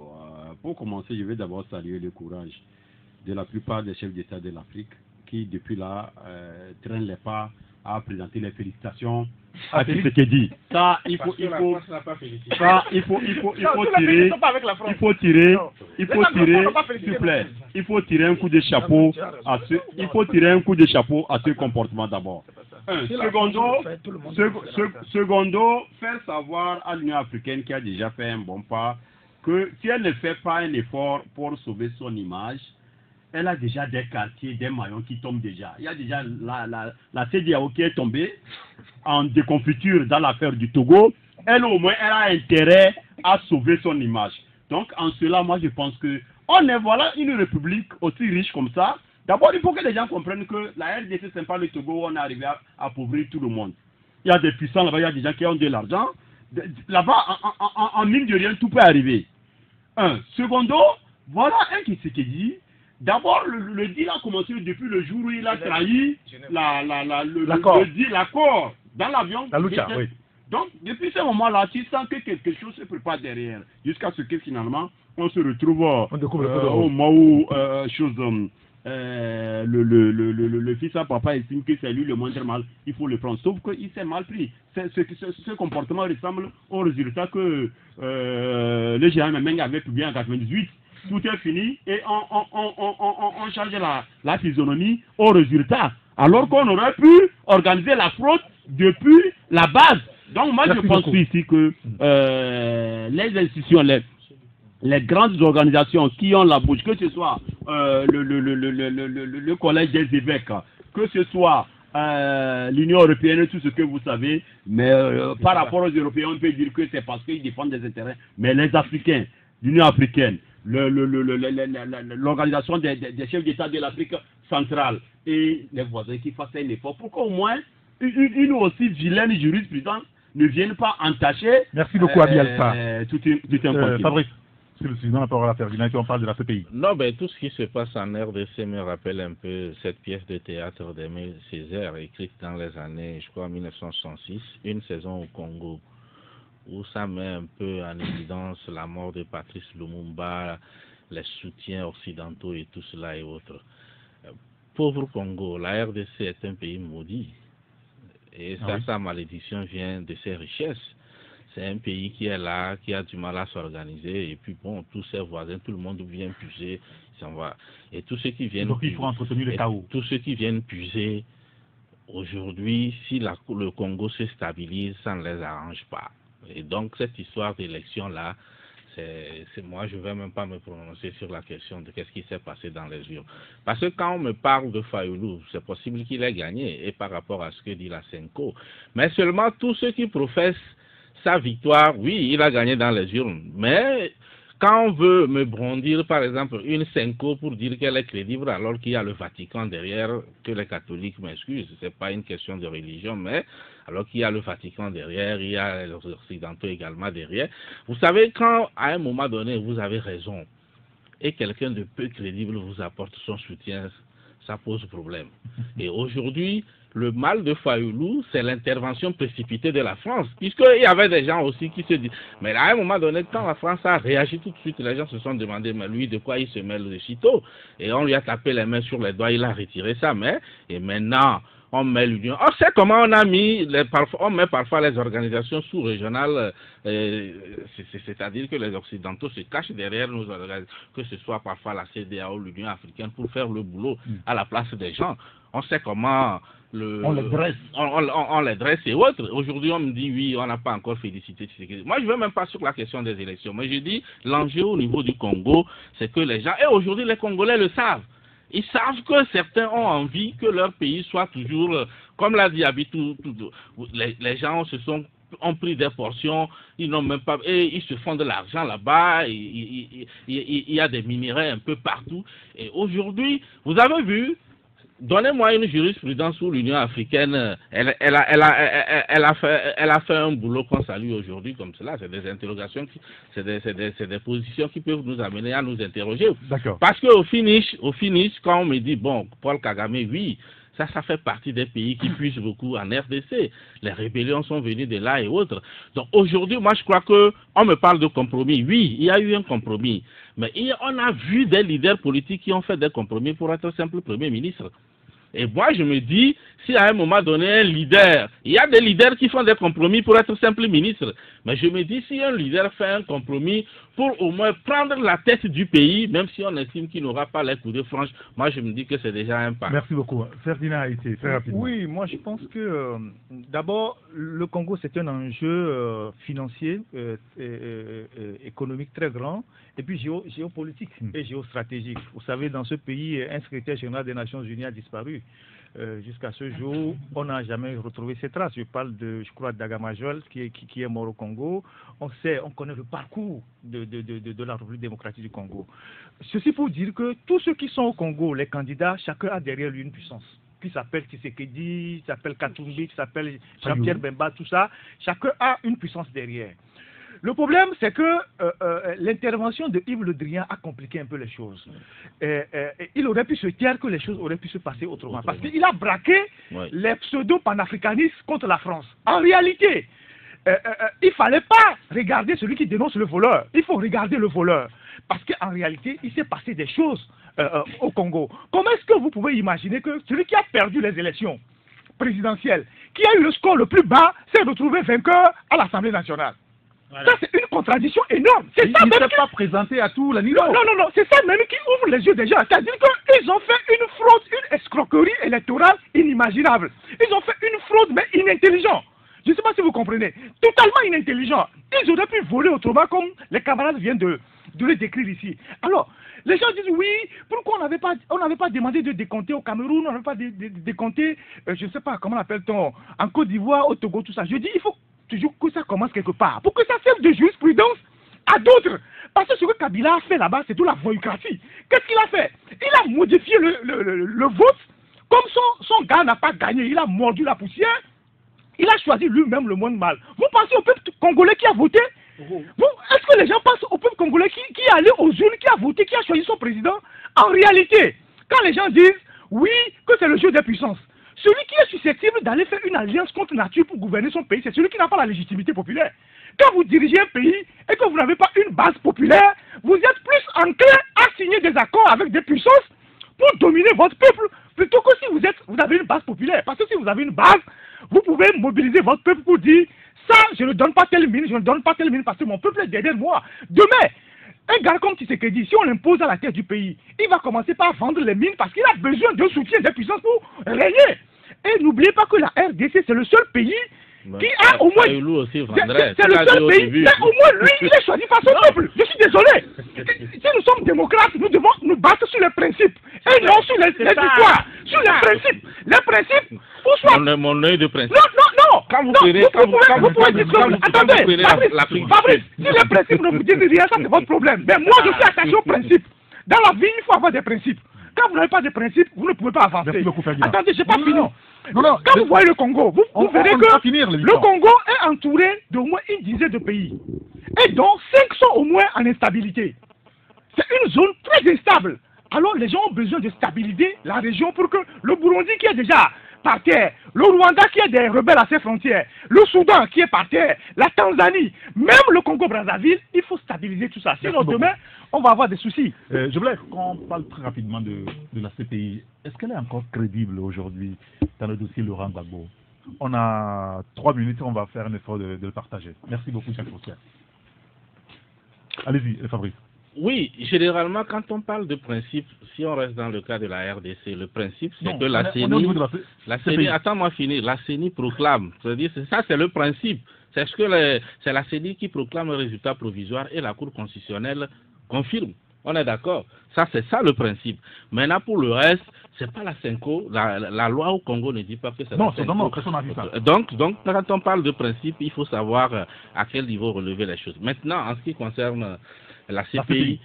Pour commencer, je vais d'abord saluer le courage de la plupart des chefs d'État de l'Afrique qui, depuis là, traînent les pas à présenter les félicitations à Tshisekedi. Ça, il faut tirer un coup de chapeau à ce comportement d'abord. Secondo, faire savoir à l'Union africaine qui a déjà fait un bon pas que si elle ne fait pas un effort pour sauver son image, elle a déjà des quartiers, des maillons qui tombent déjà. Il y a déjà la CEDEAO qui est tombée en déconfiture dans l'affaire du Togo. Elle, au moins, elle a intérêt à sauver son image. Donc, en cela, moi, je pense que on est voilà une république aussi riche comme ça. D'abord, il faut que les gens comprennent que la RDC, c'est pas le Togo où on est arrivé à appauvrir tout le monde. Il y a des puissants là-bas, il y a des gens qui ont de l'argent. Là-bas, en mine de rien, tout peut arriver. Secondo, voilà un qui s'est dit. D'abord, le deal a commencé depuis le jour où il a trahi l'accord dans l'avion. La lucha, oui. Donc, depuis ce moment-là, tu sens que quelque chose se prépare derrière. Jusqu'à ce que finalement, on se retrouve au moment où le fils à papa estime que c'est lui le moindre mal, il faut le prendre. Sauf qu'il s'est mal pris. Ce comportement ressemble au résultat que le géant Memeng avait publié en 98. Tout est fini et on change la physionomie au résultat. Alors qu'on aurait pu organiser la fraude depuis la base. Donc moi je pense ici que les institutions, les grandes organisations qui ont la bouche, que ce soit le collège des évêques, que ce soit l'Union européenne, tout ce que vous savez, mais par rapport aux Européens, on peut dire que c'est parce qu'ils défendent des intérêts, mais les Africains, l'Union africaine, l'organisation des chefs d'État de l'Afrique centrale et les voisins qui fassent un effort pour qu'au moins une aussi vilaine jurisprudence ne vienne pas entacher. Merci beaucoup, Abialfa. Tout un continent. Fabrice, c'est le suivant, la parole à Ferdinand, et on parle de la CPI. Non, ben, tout ce qui se passe en RDC me rappelle un peu cette pièce de théâtre d'Aimé Césaire, écrite dans les années, je crois, 1966, Une saison au Congo, où ça met un peu en évidence la mort de Patrice Lumumba, les soutiens occidentaux et tout cela et autres. Pauvre Congo, la RDC est un pays maudit. Et ça, sa malédiction vient de ses richesses. C'est un pays qui est là, qui a du mal à s'organiser. Et puis bon, tous ses voisins, tout le monde vient puiser, s'en va. Et tous ceux qui viennent... Donc il faut entretenir le chaos. Tous ceux qui viennent puiser, aujourd'hui, si le Congo se stabilise, ça ne les arrange pas. Et donc cette histoire d'élection-là, c'est moi, je ne vais même pas me prononcer sur la question de qu'est-ce qui s'est passé dans les urnes. Parce que quand on me parle de Fayoulou, c'est possible qu'il ait gagné, et par rapport à ce que dit la Senko. Mais seulement tous ceux qui professent sa victoire, oui, il a gagné dans les urnes. Mais quand on veut me brandir, par exemple, une Senko pour dire qu'elle est crédible, alors qu'il y a le Vatican derrière, que les catholiques m'excusent, ce n'est pas une question de religion, mais alors qu'il y a le Vatican derrière, il y a les occidentaux également derrière. Vous savez, quand à un moment donné vous avez raison et quelqu'un de peu crédible vous apporte son soutien, ça pose problème. Et aujourd'hui, le mal de Fayoulou, c'est l'intervention précipitée de la France, puisqu'il y avait des gens aussi qui se disent, mais à un moment donné, quand la France a réagi tout de suite, les gens se sont demandé, mais lui, de quoi il se mêle de sitôt? Et on lui a tapé les mains sur les doigts, il a retiré sa main, et maintenant, on met l'Union. On sait comment on a mis, on met parfois les organisations sous-régionales, c'est-à-dire que les Occidentaux se cachent derrière nos organisations, que ce soit parfois la CEDEAO ou l'Union africaine, pour faire le boulot à la place des gens. On sait comment on les dresse. On les dresse et autres. Aujourd'hui, on me dit oui, on n'a pas encore félicité. Moi, je ne veux même pas sur la question des élections, mais je dis l'enjeu au niveau du Congo, c'est que les gens, et aujourd'hui les Congolais le savent. Ils savent que certains ont envie que leur pays soit toujours, comme l'a dit Abitou, les gens ont pris des portions, ils n'ont même pas, et ils se font de l'argent là-bas, il y a des minerais un peu partout. Et aujourd'hui, vous avez vu, donnez-moi une jurisprudence où l'Union africaine, elle a fait un boulot qu'on salue aujourd'hui comme cela. C'est des interrogations, c'est des positions qui peuvent nous amener à nous interroger. Parce qu'au finish, quand on me dit, bon, Paul Kagame, oui, ça fait partie des pays qui puissent beaucoup en RDC. Les rébellions sont venues de là et autres. Donc aujourd'hui, moi je crois qu'on me parle de compromis. Oui, il y a eu un compromis. Mais on a vu des leaders politiques qui ont fait des compromis pour être simple Premier ministre. Et moi, je me dis, si à un moment donné, un leader, il y a des leaders qui font des compromis pour être simple ministre, mais je me dis, si un leader fait un compromis pour au moins prendre la tête du pays, même si on estime qu'il n'aura pas les coups de franche, moi, je me dis que c'est déjà un pas. Merci beaucoup. Ferdinand Haïté, très rapidement. Oui, moi, je pense que, d'abord, le Congo, c'est un enjeu financier, économique très grand, et puis géopolitique et géostratégique. Vous savez, dans ce pays, un secrétaire général des Nations Unies a disparu. Jusqu'à ce jour, on n'a jamais retrouvé ses traces. Je parle de, je crois, d'Agama Joel, qui est mort au Congo. On connaît le parcours de la République démocratique du Congo. Ceci pour dire que tous ceux qui sont au Congo, les candidats, chacun a derrière lui une puissance. Qui s'appelle Tshisekedi, qui s'appelle Katumbi, qui s'appelle Jean-Pierre Bemba, tout ça. Chacun a une puissance derrière. Le problème, c'est que l'intervention de Yves Le Drian a compliqué un peu les choses. Il aurait pu se taire que les choses auraient pu se passer autrement. Parce qu'il a braqué les pseudo-panafricanistes contre la France. En réalité, il ne fallait pas regarder celui qui dénonce le voleur. Il faut regarder le voleur. Parce qu'en réalité, il s'est passé des choses au Congo. Comment est-ce que vous pouvez imaginer que celui qui a perdu les élections présidentielles, qui a eu le score le plus bas, s'est retrouvé vainqueur à l'Assemblée nationale? Voilà. Ça, c'est une contradiction énorme. C'est ça il même ne s'est pas présenté à tout la niveau. Non, c'est ça même qui ouvre les yeux des gens. C'est-à-dire qu'ils ont fait une fraude, une escroquerie électorale inimaginable. Ils ont fait une fraude, mais inintelligente. Je ne sais pas si vous comprenez. Totalement inintelligent. Ils auraient pu voler autrement, comme les camarades viennent de le décrire ici. Alors, les gens disent oui, pourquoi on n'avait pas demandé de décompter au Cameroun, on n'avait pas décompté, je ne sais pas, comment l'appelle-t-on, en Côte d'Ivoire, au Togo, tout ça. Je dis, il faut toujours que ça commence quelque part, pour que ça serve de jurisprudence à d'autres. Parce que ce que Kabila a fait là-bas, c'est de la voyoucratie. Qu'est-ce qu'il a fait? Il a modifié le vote, comme son gars n'a pas gagné, il a mordu la poussière, il a choisi lui-même le moins mal. Vous pensez au peuple congolais qui a voté? Est-ce que les gens pensent au peuple congolais qui est allé aux urnes, qui a voté, qui a choisi son président? En réalité, quand les gens disent oui, que c'est le jeu des puissances, celui qui est susceptible d'aller faire une alliance contre nature pour gouverner son pays, c'est celui qui n'a pas la légitimité populaire. Quand vous dirigez un pays et que vous n'avez pas une base populaire, vous êtes plus enclin à signer des accords avec des puissances pour dominer votre peuple, plutôt que si vous avez une base populaire. Parce que si vous avez une base, vous pouvez mobiliser votre peuple pour dire ça, je ne donne pas telle mine, je ne donne pas telle mine parce que mon peuple est derrière moi. Demain, un gars comme Tshisekedi, si on l'impose à la tête du pays, il va commencer par vendre les mines parce qu'il a besoin de soutien des puissances pour régner. Et n'oubliez pas que la RDC, c'est le seul pays qui a au moins... C'est le seul pays, mais au moins lui, il est choisi par son peuple. Je suis désolé. Si nous sommes démocrates, nous devons nous battre sur les principes et non sur les histoires. Sur les principes. Les principes, ou soit... Mon œil de principe. Non. Quand vous pouvez attendez, Fabrice, si les principes ne vous disent rien, ça c'est votre problème. Mais moi, je suis attaché aux principes. Dans la vie, il faut avoir des principes. Quand vous n'avez pas de principes, vous ne pouvez pas avancer. Attendez, je n'ai pas fini. Quand vous voyez le Congo, vous verrez que le Congo est entouré d'au moins une dizaine de pays. Et donc, 5 sont au moins en instabilité. C'est une zone très instable. Alors, les gens ont besoin de stabiliser la région pour que le Burundi qui est déjà par terre, le Rwanda qui est des rebelles à ses frontières, le Soudan qui est par terre, la Tanzanie, même le Congo-Brazzaville, il faut stabiliser tout ça. Sinon, demain, on va avoir des soucis. Je voulais qu'on parle très rapidement de la CPI. Est-ce qu'elle est encore crédible aujourd'hui dans le dossier Laurent Gbagbo? On a 3 minutes, on va faire un effort de le partager. Merci beaucoup, Jacques Fauquier. Allez-y, Fabrice. Oui, généralement, quand on parle de principe, si on reste dans le cas de la RDC, le principe, c'est que la CENI, attends-moi finir, la CENI proclame, c'est-à-dire, ça c'est le principe, c'est la CENI qui proclame le résultat provisoire et la Cour constitutionnelle confirme. On est d'accord? Ça, c'est ça le principe. Maintenant, pour le reste, c'est pas la CENCO, la loi au Congo ne dit pas que c'est la CENCO. Non, personne n'a dit ça. Donc, quand on parle de principe, il faut savoir à quel niveau relever les choses. Maintenant, en ce qui concerne la CPI,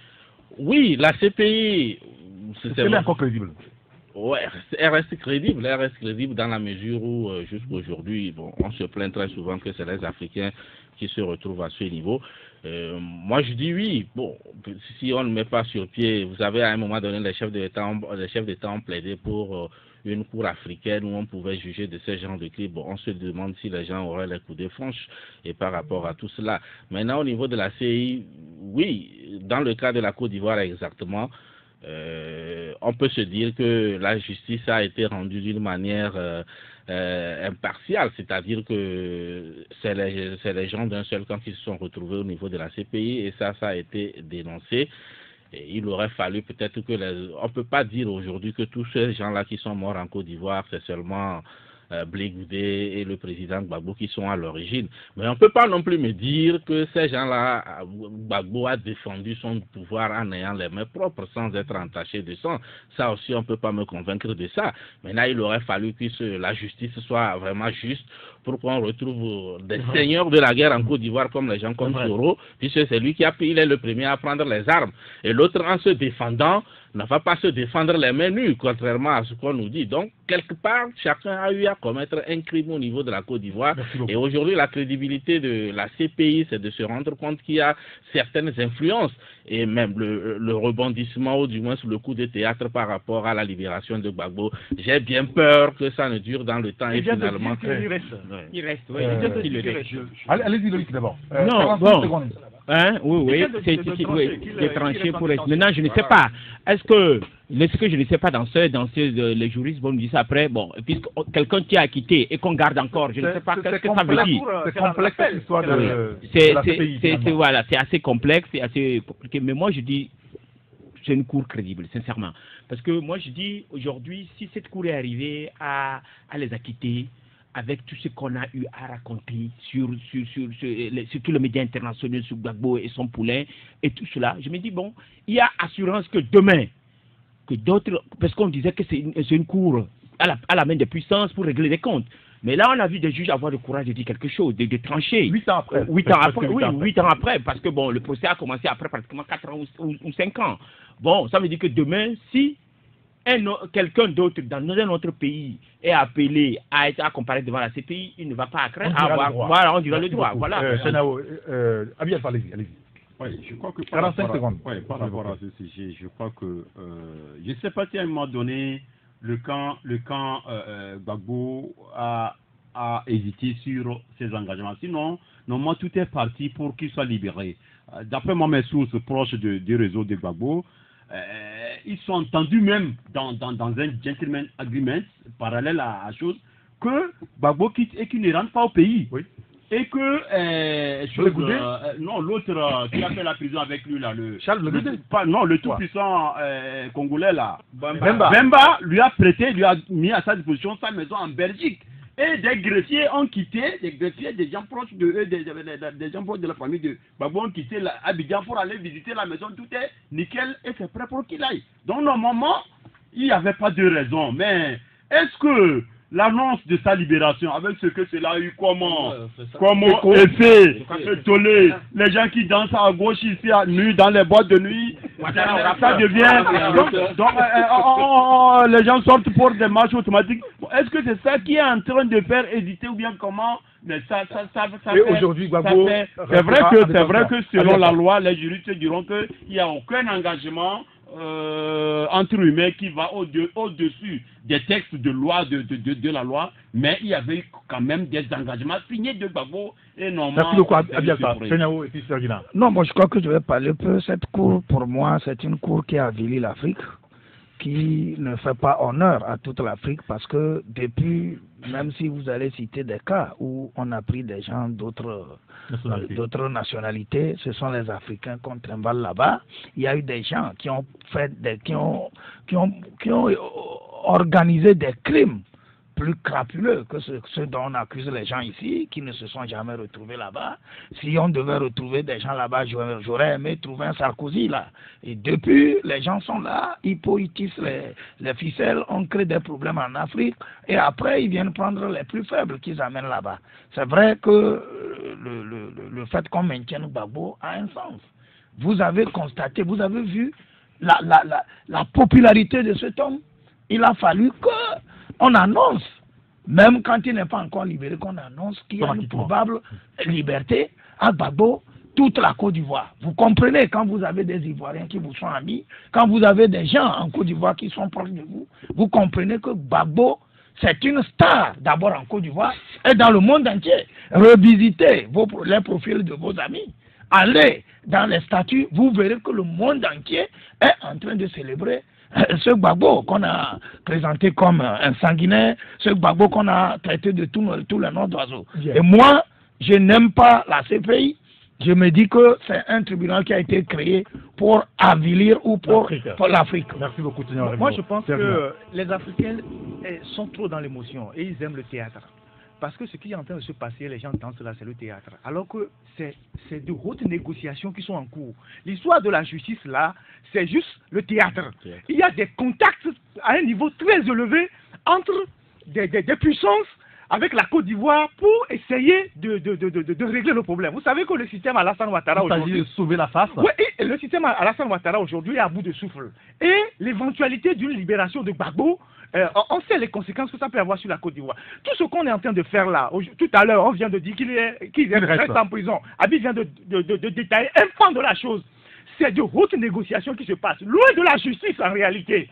oui, la CPI... Elle est encore crédible? Oui, elle reste crédible dans la mesure où, jusqu'aujourd'hui, bon, on se plaint très souvent que c'est les Africains qui se retrouvent à ce niveau. Moi, je dis oui. Bon, si on ne met pas sur pied, vous savez, à un moment donné, les chefs d'État ont plaidé pour une cour africaine où on pouvait juger de ces genres de crimes. Bon, on se demande si les gens auraient les coups de franche et par rapport à tout cela. Maintenant, au niveau de la CI, oui, dans le cas de la Côte d'Ivoire exactement, on peut se dire que la justice a été rendue d'une manière impartiale, c'est-à-dire que c'est les gens d'un seul camp qui se sont retrouvés au niveau de la CPI et ça a été dénoncé. Et il aurait fallu peut-être que on ne peut pas dire aujourd'hui que tous ces gens-là qui sont morts en Côte d'Ivoire, c'est seulement Blé Goudé et le président Gbagbo qui sont à l'origine. Mais on ne peut pas non plus me dire que ces gens-là, Gbagbo a défendu son pouvoir en ayant les mains propres sans être entaché de sang. Ça aussi, on ne peut pas me convaincre de ça. Maintenant, il aurait fallu que la justice soit vraiment juste pour qu'on retrouve des seigneurs de la guerre en Côte d'Ivoire comme les gens comme Soro, puisque c'est lui il est le premier à prendre les armes. Et l'autre, en se défendant, ne va pas se défendre les mains nues, contrairement à ce qu'on nous dit. Donc, quelque part, chacun a eu à commettre un crime au niveau de la Côte d'Ivoire. Et aujourd'hui, la crédibilité de la CPI, c'est de se rendre compte qu'il y a certaines influences et même le rebondissement, ou du moins le coup de théâtre par rapport à la libération de Gbagbo. J'ai bien peur que ça ne dure dans le temps et finalement... Il reste, oui. Allez-y, Loïc, d'abord. Non, bon. Hein, oui, c'est des tranchées pour être. Maintenant, je ne sais pas. Est-ce que je ne sais pas les juristes vont nous dire ça après, bon, puisque quelqu'un qui a quitté et qu'on garde encore, je ne sais pas ce que ça veut dire. C'est complexe cette histoire de voilà, c'est assez complexe, c'est assez compliqué. Mais moi, je dis, c'est une cour crédible, sincèrement. Parce que moi, je dis, aujourd'hui, si cette cour est arrivée à les acquitter, avec tout ce qu'on a eu à raconter sur tous les médias internationaux, sur Gbagbo et son poulain, et tout cela, je me dis, bon, il y a assurance que demain, que d'autres, parce qu'on disait que c'est une cour à la main des puissances pour régler les comptes. Mais là, on a vu des juges avoir le courage de dire quelque chose, de trancher. 8 ans après. 8 ans après, oui, 8 ans après, parce que bon, le procès a commencé après pratiquement 4 ans ou 5 ans. Bon, ça veut dire que demain, si quelqu'un d'autre dans un autre pays est appelé à comparaître devant la CPI, il ne va pas avoir, voilà, on dira le droit. Voilà. Abiel, allez-y. Oui, je crois que 45 secondes. Oui, par rapport à ce sujet, je crois que je ne sais pas si à un moment donné le camp Gbagbo a hésité sur ses engagements. Sinon, normalement tout est parti pour qu'il soit libéré. D'après moi, mes sources proches du réseau de Gbagbo, ils sont entendus même dans un gentleman agreement parallèle à la chose que Gbagbo quitte et qu'il ne rentre pas au pays. Oui. Et que non, l'autre qui a fait la prison avec lui là, le tout puissant congolais là, Bemba lui a prêté, lui a mis à sa disposition sa maison en Belgique. Et des greffiers ont quitté, des gens proches de eux, des gens proches de la famille de Gbagbo ont quitté Abidjan pour aller visiter la maison. Tout est nickel et c'est prêt pour qu'il aille. Donc normalement, il n'y avait pas de raison. Mais est-ce que l'annonce de sa libération, avec ce que cela a eu comment effet, tollé, les gens qui dansent à gauche ici à nuit dans les boîtes de nuit, ça devient donc les gens sortent pour des marches automatiques. Est-ce que c'est ça qui est en train de faire hésiter ou bien comment? Mais ça aujourd'hui, c'est vrai que selon la loi, les juristes diront qu'il n'y a aucun engagement entre humains qui va au-dessus des textes de loi de la loi, mais il y avait quand même des engagements signés de Gbagbo et normalement. Merci beaucoup, Abiata. Et puis Sergina. Non, moi je crois que je vais parler un peu. Cette cour, pour moi, c'est une cour qui a avili l'Afrique, qui ne fait pas honneur à toute l'Afrique, parce que depuis, même si vous allez citer des cas où on a pris des gens d'autres nationalités, ce sont les Africains qu'on trimballe là-bas. Il y a eu des gens qui ont organisé des crimes plus crapuleux que ceux dont on accuse les gens ici, qui ne se sont jamais retrouvés là-bas. Si on devait retrouver des gens là-bas, j'aurais aimé trouver un Sarkozy là. Et depuis, les gens sont là, ils tissent les ficelles, on crée des problèmes en Afrique, et après, ils viennent prendre les plus faibles qu'ils amènent là-bas. C'est vrai que le fait qu'on maintienne Gbagbo a un sens. Vous avez constaté, vous avez vu la popularité de cet homme. Il a fallu qu'on annonce, même quand il n'est pas encore libéré, qu'on annonce qu'il y a une probable liberté à Gbagbo, toute la Côte d'Ivoire. Vous comprenez, quand vous avez des Ivoiriens qui vous sont amis, quand vous avez des gens en Côte d'Ivoire qui sont proches de vous, vous comprenez que Gbagbo, c'est une star d'abord en Côte d'Ivoire et dans le monde entier. Revisitez les profils de vos amis. Allez dans les statuts, vous verrez que le monde entier est en train de célébrer ce Gbagbo qu'on a présenté comme un sanguinaire, ce Gbagbo qu'on a traité de tous les noms d'oiseaux. Et moi, je n'aime pas la CPI. Je me dis que c'est un tribunal qui a été créé pour avilir ou pour l'Afrique. Merci beaucoup, Seigneur. Moi, je pense que les Africains sont trop dans l'émotion et ils aiment le théâtre. Parce que ce qui est en train de se passer, les gens dansent là, c'est le théâtre. Alors que c'est de hautes négociations qui sont en cours. L'histoire de la justice là, c'est juste le théâtre. Il y a des contacts à un niveau très élevé entre des puissances avec la Côte d'Ivoire pour essayer de régler le problème. Vous savez que le système Alassane Ouattara aujourd'hui... Il s'agit de sauver la face. Oui, le système Alassane Ouattara aujourd'hui est à bout de souffle. Et l'éventualité d'une libération de Gbagbo, on sait les conséquences que ça peut avoir sur la Côte d'Ivoire. Tout ce qu'on est en train de faire là, tout à l'heure, on vient de dire qu'il reste en prison. Abi vient de détailler un pan de la chose. C'est de hautes négociations qui se passent, loin de la justice en réalité.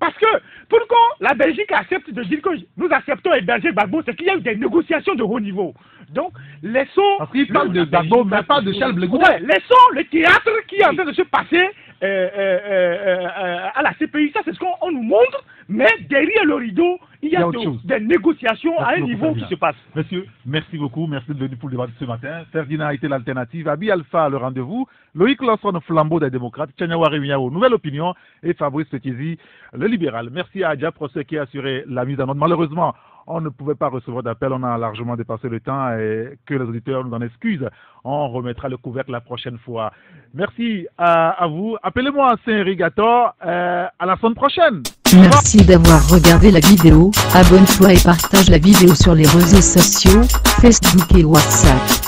Parce que pourquoi la Belgique accepte de dire que nous acceptons héberger Gbagbo, c'est qu'il y a eu des négociations de haut niveau. Donc, laissons... Parce qu'il parle de Gbagbo, mais pas de Charles Blé Goudin. Ouais, laissons le théâtre qui est en train de se passer à la CPI. Ça, c'est ce qu'on nous montre. Mais derrière le rideau, il y a des négociations à un niveau qui se passe. Monsieur, merci beaucoup. Merci de venir pour le débat de ce matin. Ferdinand a été l'alternative. Abi Alpha, le rendez-vous. Loïc Lawson, flambeau des démocrates. Tchanywa Réuniao, Nouvelle Opinion. Et Fabrice Tizi, le libéral. Merci à Adja Procès qui a assuré la mise en ordre. Malheureusement, on ne pouvait pas recevoir d'appel, on a largement dépassé le temps et que les auditeurs nous en excusent. On remettra le couvercle la prochaine fois. Merci à vous. Appelez-moi Saint-Irrigator. À la semaine prochaine. Merci d'avoir regardé la vidéo. Abonne-toi et partage la vidéo sur les réseaux sociaux, Facebook et WhatsApp.